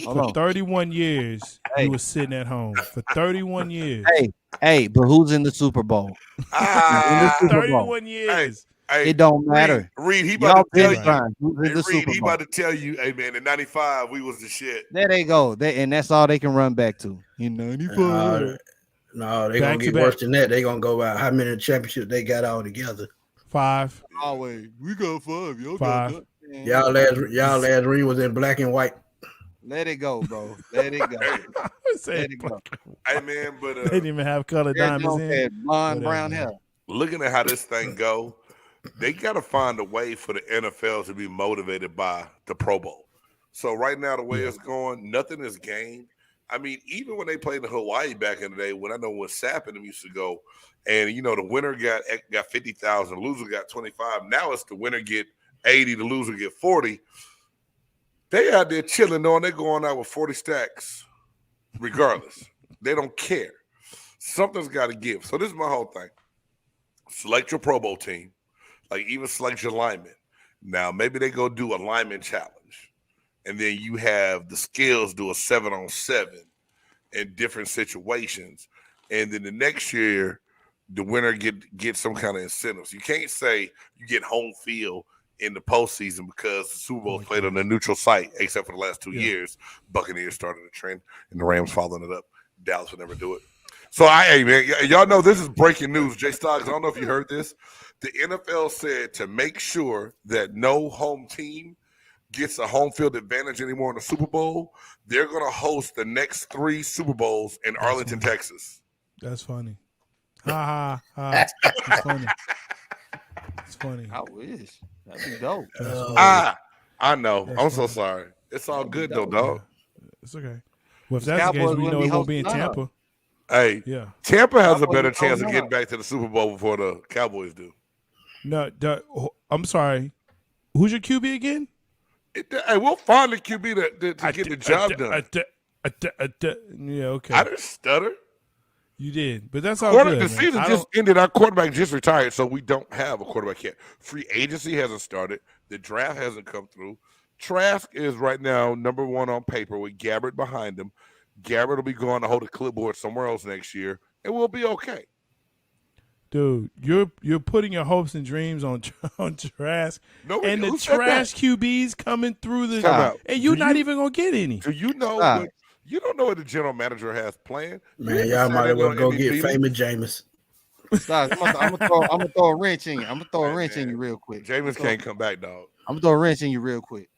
For 31 years, he was sitting at home. For 31 years. Hey, but who's in the Super Bowl? In the Super 31 years. Hey, it don't matter. Reed, he about to tell you. Reed, he about to tell you, hey man, in '95 we was the shit. There they go. And that's all they can run back to. In '95. No, they're gonna get worse than that. They're gonna go by how many championships they got all together. 5. Always. We got 5. Y'all 5. Y'all last Reed was in black and white. Let it go, bro. Let it go. Let it go. Hey man, but they didn't even have color diamonds in. Blonde, brown hair. Looking at how this thing go, they got to find a way for the NFL to be motivated by the Pro Bowl. So right now, the way it's going, nothing is gained. I mean, even when they played in Hawaii back in the day, when I know when Sapp and them used to go, and the winner got 50,000, the loser got 25. Now it's the winner get 80, the loser get 40. They out there chilling, knowing they're going out with 40 stacks, regardless. They don't care. Something's got to give. So this is my whole thing. Select your Pro Bowl team. Like even select your lineman. Now maybe they go do a lineman challenge, and then you have the skills do a 7-on-7 in different situations, and then the next year the winner get some kind of incentives. You can't say you get home field in the postseason because the Super Bowl played on a neutral site, except for the last 2 years. Buccaneers started a trend, and the Rams following it up. Dallas would never do it. So man, y'all know this is breaking news. J-Stogs, I don't know if you heard this. The NFL said to make sure that no home team gets a home field advantage anymore in the Super Bowl, they're going to host the next 3 Super Bowls in Arlington, Texas. That's funny. Ha, ha, ha. It's funny. It's funny. I wish. That'd be dope. I know. I'm so sorry. It's all good, though, dog. It's okay. Well, if that's the case, we know it won't be in Tampa. Hey, Tampa has a better chance of getting back to the Super Bowl before the Cowboys do. No, I'm sorry. Who's your QB again? Hey, we'll find the QB to get the job done. Yeah, okay. I didn't stutter. You did, but that's all good. The season just ended. Our quarterback just retired, so we don't have a quarterback yet. Free agency hasn't started. The draft hasn't come through. Trask is right now number 1 on paper with Gabbert behind him. Gabbert will be going to hold a clipboard somewhere else next year, and we'll be okay. Dude, you're putting your hopes and dreams on Trask, and the trash QBs coming through and you're not even gonna get any. Do you know? You don't know what the general manager has planned. Man, y'all might as well go get famous Jameis. Stop. I'm gonna throw a wrench in you. I'm gonna throw a wrench in you real quick. Jameis can't come back, dog. I'm gonna throw a wrench in you real quick.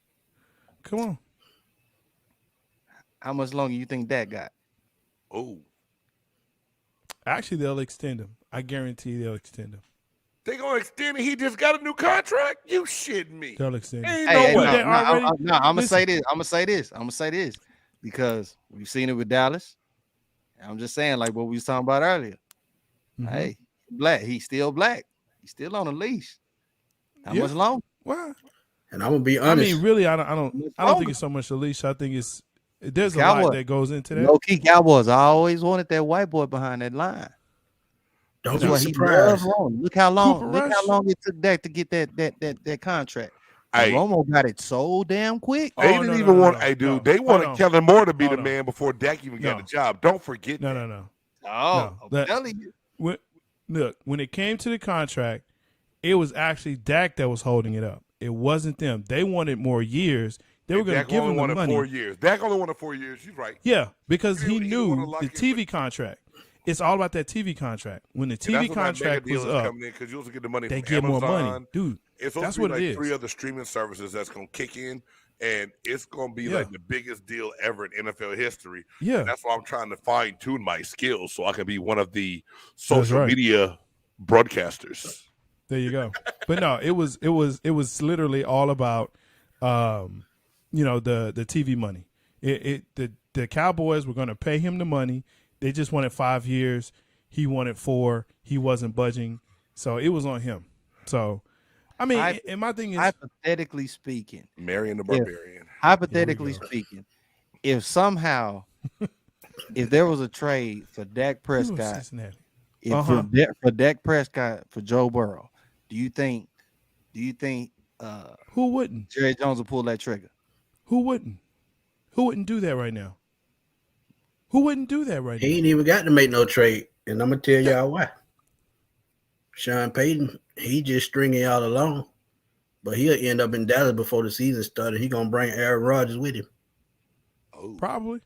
Come on. How much longer you think Dak got? Oh, actually, they'll extend him. I guarantee they'll extend him. They gonna extend it? He just got a new contract? You shitting me? They'll extend him. Ain't no way. I'm gonna say this. I'm gonna say this because we've seen it with Dallas. I'm just saying, like what we was talking about earlier. Mm-hmm. Hey, black. He's still black. He's still on a leash. How much longer? Well, and I'm gonna be honest. I mean, really, I don't think it's so much a leash. I think there's a lot that goes into that. Low key Cowboys. I always wanted that white boy behind that line. Don't be surprised. Look how long it took Dak to get that contract. Hey, Romo got it so damn quick. They didn't even want. Hey, dude, they wanted Kellen Moore to be the man before Dak even got the job. Don't forget. No. Oh, I'm telling you. Look, when it came to the contract, it was actually Dak that was holding it up. It wasn't them. They wanted more years. They were going to give him the money. 4 years. Dak only wanted 4 years. You're right. Yeah, because he knew the TV contract. It's all about that TV contract. When the TV contract was up, because you also get the money. They get more money, dude. That's what it is. 3 other streaming services that's going to kick in, and it's going to be like the biggest deal ever in NFL history. Yeah, and that's why I'm trying to fine tune my skills so I can be one of the social media broadcasters. There you go. But no, it was literally all about, the TV money. The Cowboys were going to pay him the money. They just wanted 5 years. He wanted 4. He wasn't budging. So it was on him. So, I mean, and my thing is. Hypothetically speaking. Marion the Barbarian. Hypothetically speaking, if somehow, if there was a trade for Dak Prescott, for Dak Prescott for Joe Burrow, do you think who wouldn't? Jerry Jones will pull that trigger? Who wouldn't? Who wouldn't do that right now? Who wouldn't do that right now? He ain't even got to make no trade, and I'm gonna tell y'all why. Sean Payton, he just stringing y'all along, but he'll end up in Dallas before the season started. He gonna bring Aaron Rodgers with him. Oh, probably.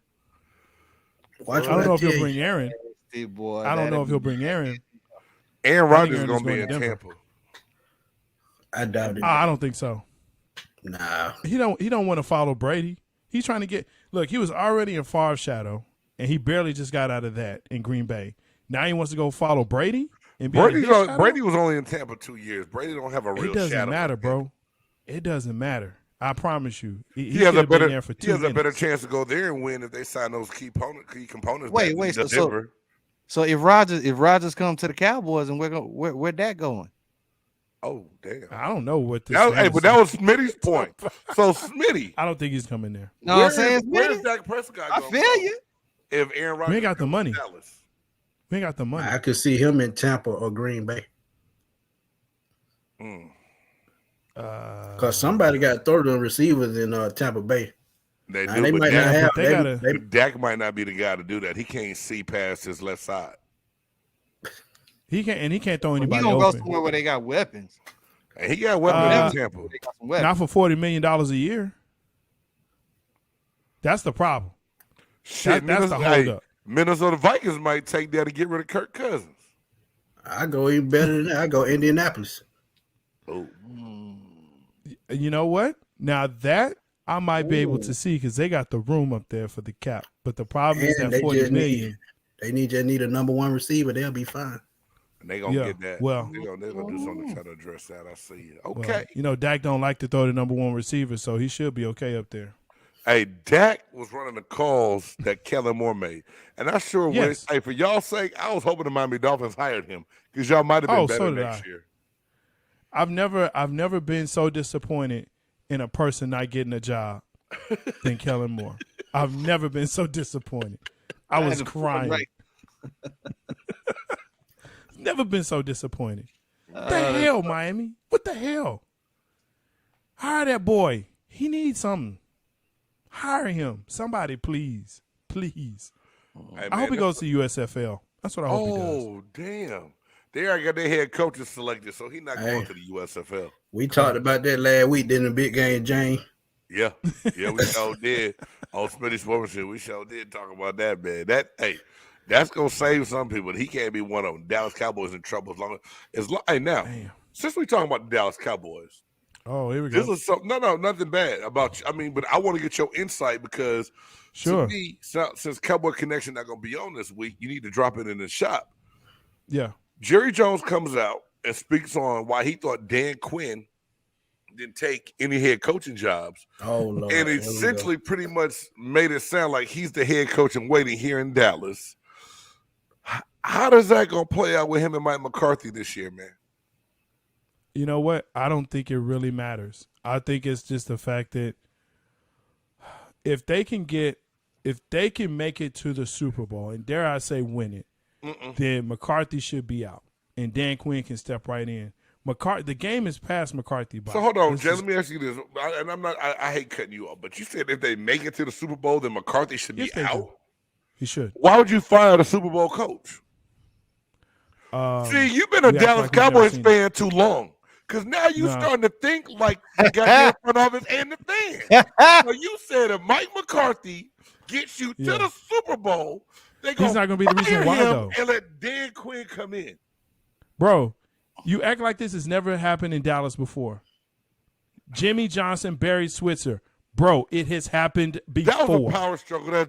I don't know if he'll bring Aaron. I don't know if he'll bring Aaron. Aaron Rodgers is gonna be in Tampa. I doubt it. I don't think so. Nah, he don't want to follow Brady. He's trying to get. Look, he was already in Favre's shadow. And he barely just got out of that in Green Bay. Now he wants to go follow Brady. And Brady was only in Tampa 2 years. Brady don't have a real shadow. It doesn't matter, bro. It doesn't matter. I promise you. He has a better chance to go there and win if they sign those key components. Wait. So if Rodgers comes to the Cowboys and where that going? Oh damn! I don't know what this. But that was Smitty's point. So Smitty, I don't think he's coming there. No, I'm saying where's Dak Prescott? I feel you. If Aaron Rodgers, we ain't got the money. We ain't got the money. I could see him in Tampa or Green Bay. Because somebody got to throw them receivers in Tampa Bay. They do, but Dak might not be the guy to do that. He can't see past his left side. He can't throw anybody. He gonna go somewhere where they got weapons. And he got weapons in Tampa. Not for $40 million a year. That's the problem. Shit, that's the holdup. Minnesota Vikings might take that to get rid of Kirk Cousins. I go even better than that. I go Indianapolis. Oh, you know what? Now that I might be able to see because they got the room up there for the cap. But the problem is that $40 million. They need a number one receiver. They'll be fine. And they gonna get that. Well, they're gonna do something to try to address that. I see it. Okay. Well, Dak don't like to throw the number one receiver, so he should be okay up there. Hey, Dak was running the calls that Kellen Moore made. And I sure wish, for y'all's sake, I was hoping the Miami Dolphins hired him because y'all might have been better next year. I've never been so disappointed in a person not getting a job than Kellen Moore. I've never been so disappointed. I was crying. Never been so disappointed. What the hell, Miami? What the hell? Hire that boy. He needs something. Hire him. Somebody, please. Please. Hey, man, I hope he goes to USFL. That's what I hope he does. Oh, damn. They already got their head coaches selected, so he's not going to the USFL. We talked about that last week, didn't the big game, Jane? Yeah, we sure did. On Smitty Sportsmanship, we sure did talk about that, man. That's gonna save some people. He can't be one of them. Dallas Cowboys in trouble as long. Hey, now, since we talking about the Dallas Cowboys, here we go. This is something. No, nothing bad about you. I mean, but I want to get your insight because to me, since Cowboy Connection not gonna be on this week, you need to drop it in the shop. Yeah. Jerry Jones comes out and speaks on why he thought Dan Quinn didn't take any head coaching jobs. Oh, Lord. And essentially pretty much made it sound like he's the head coach in waiting here in Dallas. How does that going to play out with him and Mike McCarthy this year, man? You know what? I don't think it really matters. I think it's just the fact that if they can make it to the Super Bowl, and dare I say win it, then McCarthy should be out. And Dan Quinn can step right in. The game is past McCarthy. So hold on, Jay. Let me ask you this, and I hate cutting you off, but you said if they make it to the Super Bowl, then McCarthy should be out. Do. He should. Why would you fire the Super Bowl coach? See, you've been a Dallas Cowboys fan too long, because now you're starting to think like the guy in front office and the fans. So you said if Mike McCarthy gets you to the Super Bowl, he's not going to be the reason why though, and let Dan Quinn come in, bro. You act like this has never happened in Dallas before. Jimmy Johnson, Barry Switzer. Bro, it has happened before. That was a power struggle.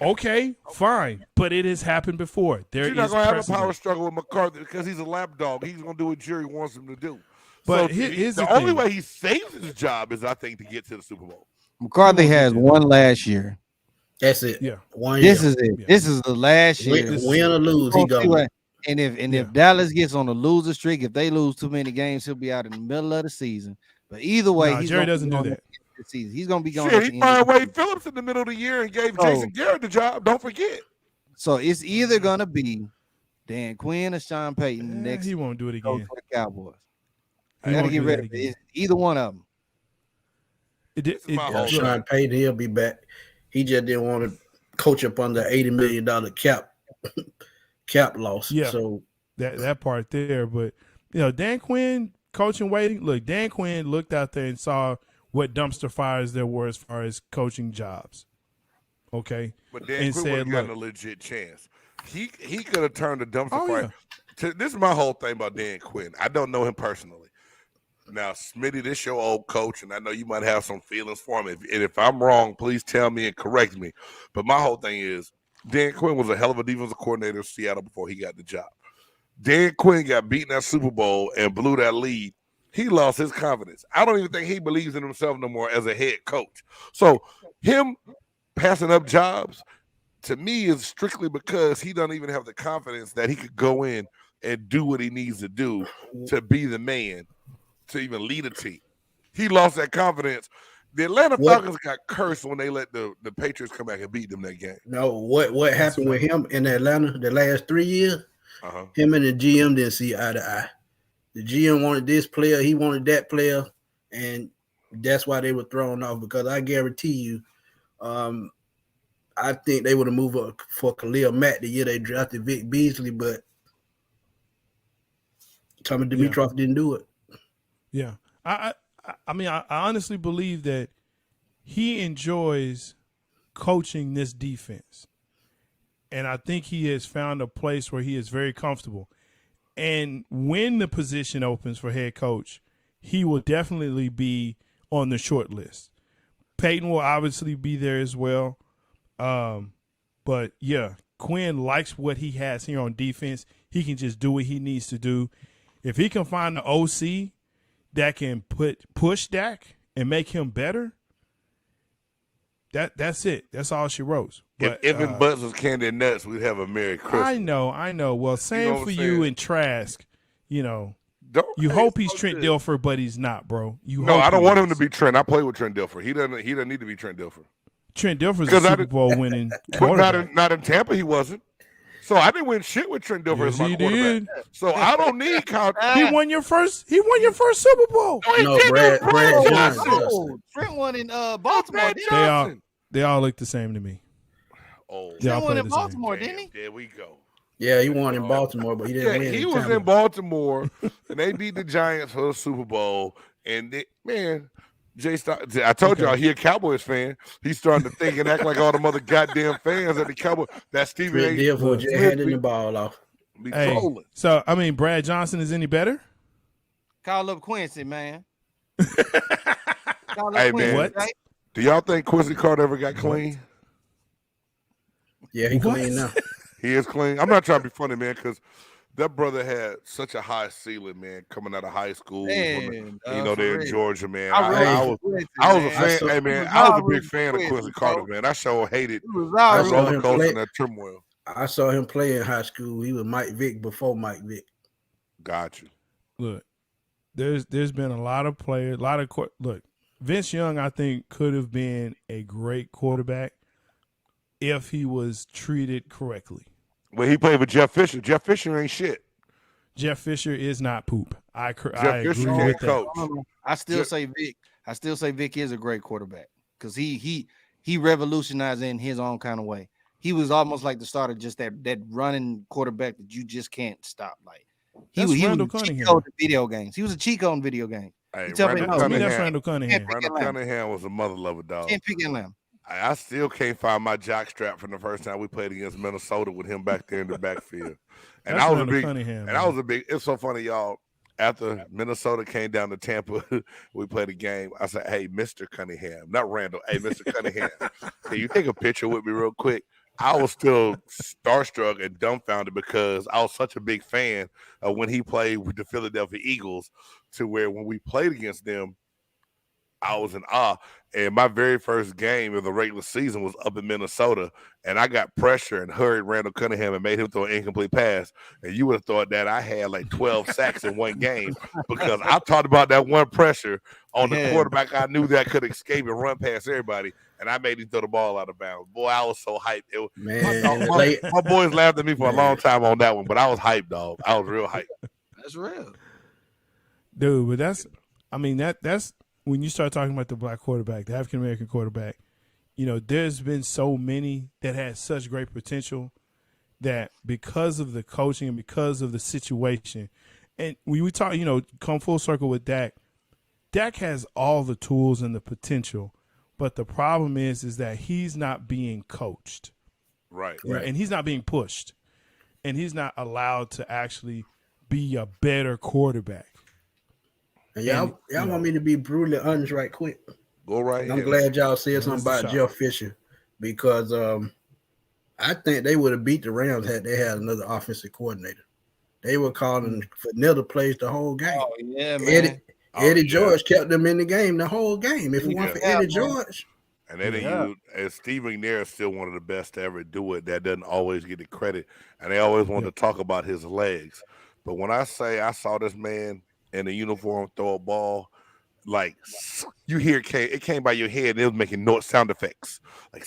Okay, fine. But it has happened before. You're not going to have a power struggle with McCarthy because he's a lapdog. He's going to do what Jerry wants him to do. But so here's the only way he saves his job is, I think, to get to the Super Bowl. McCarthy has one last year. That's it. Yeah. This is it. Yeah. This is the last year. Win or lose, he goes. And if Dallas gets on a loser streak, if they lose too many games, he'll be out in the middle of the season. But either way, Jerry doesn't do that. He's going to be going. He fired Wade Phillips in the middle of the year and gave Jason Garrett the job. Don't forget. So it's either going to be Dan Quinn or Sean Payton next. He won't do it again. For the Cowboys. I got to get rid of it. Either one of them. Sean Payton, he'll be back. He just didn't want to coach up under $80 million cap loss. Yeah, so that part there. But Dan Quinn coaching waiting. Look, Dan Quinn looked out there and saw what dumpster fires there were as far as coaching jobs. Okay, but Dan Quinn would have gotten a legit chance. He could have turned the dumpster fire. Yeah. This is my whole thing about Dan Quinn. I don't know him personally. Now, Smitty, this your old coach, and I know you might have some feelings for him. And if I'm wrong, please tell me and correct me. But my whole thing is, Dan Quinn was a hell of a defensive coordinator in Seattle before he got the job. Dan Quinn got beaten that Super Bowl and blew that lead. He lost his confidence. I don't even think he believes in himself no more as a head coach. So him passing up jobs, to me, is strictly because he doesn't even have the confidence that he could go in and do what he needs to do to be the man, to even lead a team. He lost that confidence. The Atlanta Falcons got cursed when they let the Patriots come back and beat them that game. No, what happened with him in Atlanta the last 3 years? Him and the GM didn't see eye to eye. The GM wanted this player, he wanted that player, and that's why they were thrown off. Because I guarantee you, I think they would have moved up for Khalil Mack the year they drafted Vic Beasley, but Tommy Dimitroff didn't do it. Yeah, I mean, I honestly believe that he enjoys coaching this defense. And I think he has found a place where he is very comfortable. And when the position opens for head coach, he will definitely be on the short list. Peyton will obviously be there as well. But, yeah, Quinn likes what he has here on defense. He can just do what he needs to do. If he can find the OC that can push Dak and make him better, that's it. That's all she wrote. But if Evan Butts was candy and nuts, we'd have a Merry Christmas. I know. Well, same for you and Trask. You hope he's Trent Dilfer, but he's not, bro. I don't want him to be Trent. I play with Trent Dilfer. He doesn't need to be Trent Dilfer. Trent Dilfer's a Super Bowl winning quarterback. Not in Tampa, he wasn't. So I didn't win shit with Trent Dilfer as my quarterback. So I don't need Kyle. He won your first Super Bowl. No, Brad Johnson. Trent won in Baltimore. They all look the same to me. Oh, he won in Baltimore, didn't he? There we go. Yeah, he won in Baltimore, but he didn't win. He was in Baltimore, and they beat the Giants for the Super Bowl. And J-Stogs, I told y'all he a Cowboys fan. He's starting to think and act like all them other goddamn fans at the Cowboys. That Stephen A. Smith handing the ball off. Be trolling. So I mean, Brad Johnson is any better? Call up Quincy, man. Hey, man. What? Right? Do y'all think Quincy Carter ever got clean? Yeah, he clean now. He is clean. I'm not trying to be funny, man, because that brother had such a high ceiling, man, coming out of high school. Man, they're in Georgia, man. I was a fan. Hey, man, I was a big fan of Quincy Carter, man. I sure hated roller coaster and that turmoil. I saw him play in high school. He was Mike Vick before Mike Vick. Got you. Look, there's been a lot of players, look, Vince Young, I think, could have been a great quarterback if he was treated correctly. Well, he played with Jeff Fisher. Jeff Fisher ain't shit. Jeff Fisher is not poop. I agree with that. I still say Vic is a great quarterback because he revolutionized in his own kind of way. He was almost like the starter, just that running quarterback that you just can't stop. Like he was a cheat code in video games. He was a cheat code in video games. Hey, that's Randall Cunningham. Randall Cunningham was a mother lover dog. Can't pick him. I still can't find my jock strap from the first time we played against Minnesota with him back there in the backfield. And I was a big. It's so funny, y'all. After Minnesota came down to Tampa, we played a game. I said, "Hey, Mr. Cunningham, not Randall. Hey, Mr. Cunningham, can you take a picture with me real quick?" I was still starstruck and dumbfounded because I was such a big fan of when he played with the Philadelphia Eagles, to where when we played against them, I was in awe. And my very first game of the regular season was up in Minnesota, and I got pressure and hurried Randall Cunningham and made him throw an incomplete pass. And you would have thought that I had like 12 sacks in one game because I talked about that one pressure on the quarterback I knew that could escape and run past everybody, and I made him throw the ball out of bounds. Boy, I was so hyped. My boys laughed at me for a long time on that one, but I was hyped, dog. I was real hyped. That's real. Dude, but that's when you start talking about the black quarterback, the African-American quarterback, there's been so many that had such great potential that because of the coaching and because of the situation, and when we talk, come full circle with Dak has all the tools and the potential, but the problem is that he's not being coached. Right. And he's not being pushed, and he's not allowed to actually be a better quarterback. And y'all want me to be brutally honest right quick. Go right. I'm glad y'all said something about Jeff Fisher because I think they would have beat the Rams had they had another offensive coordinator. They were calling vanilla plays the whole game. Oh, yeah, man. Eddie George kept them in the game the whole game. If it weren't for Eddie George. And they didn't use, and Steve McNair is still one of the best to ever do it. That doesn't always get the credit. And they always want to talk about his legs. But when I say I saw this man in a uniform throw a ball, like you hear it came by your head and it was making sound effects. Like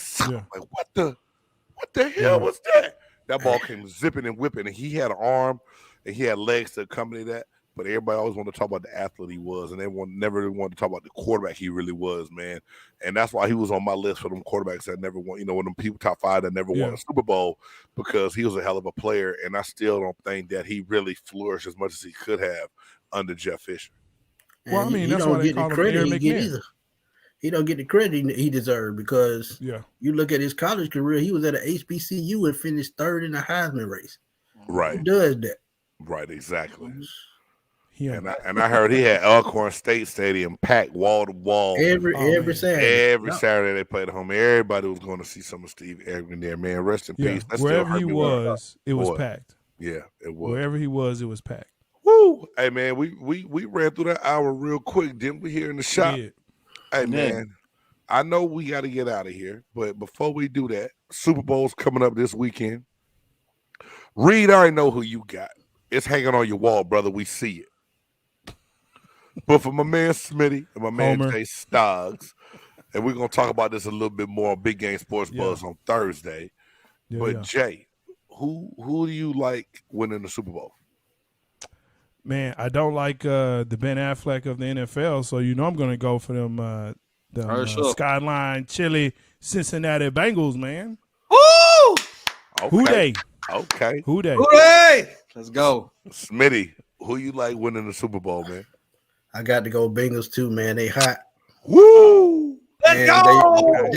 what the hell was that? That ball came zipping and whipping, and he had an arm and he had legs to accompany that. But everybody always wanted to talk about the athlete he was, and everyone never really wanted to talk about the quarterback he really was, man. And that's why he was on my list for them quarterbacks that never won, when them people top 5 that never won a Super Bowl, because he was a hell of a player, and I still don't think that he really flourished as much as he could have under Jeff Fisher. Well, I mean, that's why they call him Aaron McNair. He don't get the credit he deserved because you look at his college career, he was at an HBCU and finished 3rd in the Heisman race. Right. Who does that? Right, exactly. Yeah. And I heard he had Elkhorn State Stadium packed wall to wall every Saturday. Every Saturday they played at home. Everybody was going to see some of Steve Aaron there, man. Rest in peace. That wherever he was, it was packed. Yeah, it was. Wherever he was, it was packed. Woo! Hey man, we ran through that hour real quick, didn't we? Here in the shop. Hey man, I know we got to get out of here, but before we do that, Super Bowl's coming up this weekend. Reed, I already know who you got. It's hanging on your wall, brother. We see it. But for my man Smitty and my man J-Stogs, and we're gonna talk about this a little bit more on Big Game Sports Buzz on Thursday. Jay, who do you like winning the Super Bowl? Man, I don't like the Ben Affleck of the NFL, so I'm going to go for them Skyline Chili Cincinnati Bengals, man. Woo! Okay. Who they? Okay. Who they? Let's go. Smitty, who you like winning the Super Bowl, man? I got to go Bengals too, man. They hot. Woo! Let's go.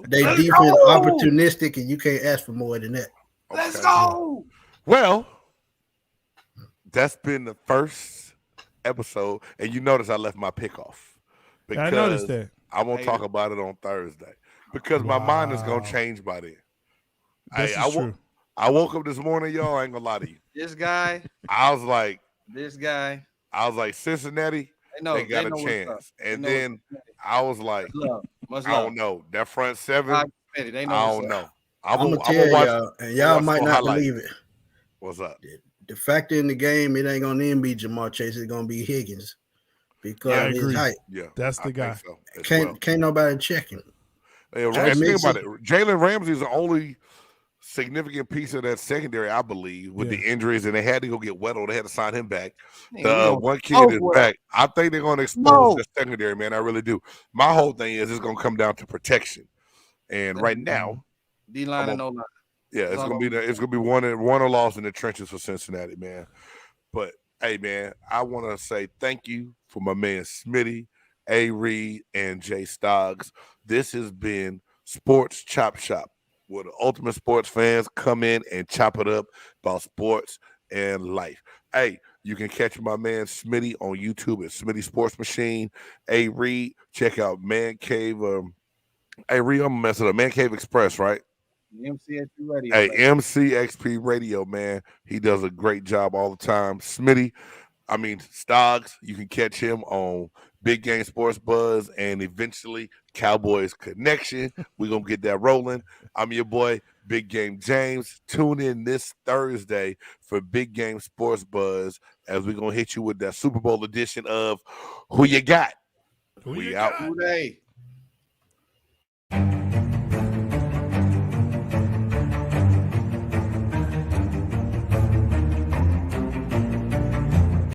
They defense opportunistic, and you can't ask for more than that. Okay. Let's go. Well, that's been the first episode, and you notice I left my pick off because I noticed that. I won't talk about it on Thursday because my mind is gonna change by then. This is true. I woke up this morning, y'all. I ain't gonna lie to you. This guy. I was like, Cincinnati. They got a chance, and then I was like, I don't know that front seven. I don't know. I'm gonna tell y'all, and y'all might not believe it. What's up? The factor in the game, it ain't gonna then be Jamar Chase. It's gonna be Higgins because of his height. Yeah, that's the guy. So can't nobody check him. And think about it. Jalen Ramsey's the only significant piece of that secondary, I believe, with the injuries, and they had to go get Weddle. They had to sign him back. The one kid is back. I think they're going to expose the secondary, man. I really do. My whole thing is it's going to come down to protection, and right now, D-line and O-line. Yeah, it's gonna be one or loss in the trenches for Cincinnati, man. But hey, man, I want to say thank you for my man Smitty, A. Reed, and J-Stogs. This has been Sports Chop Shop, where the ultimate sports fans come in and chop it up about sports and life. Hey, you can catch my man Smitty on YouTube at Smitty Sports Machine. A. Reed, check out Man Cave. Hey, Reed, I'm messing up. Man Cave Express, right? MCXP Radio. Hey, MCXP Radio, man. He does a great job all the time. Smitty, Stoggs, you can catch him on Big Game Sports Buzz and eventually Cowboys Connection. We're going to get that rolling. I'm your boy, Big Game James. Tune in this Thursday for Big Game Sports Buzz as we're going to hit you with that Super Bowl edition of Who You Got? Who you out. got? Who they?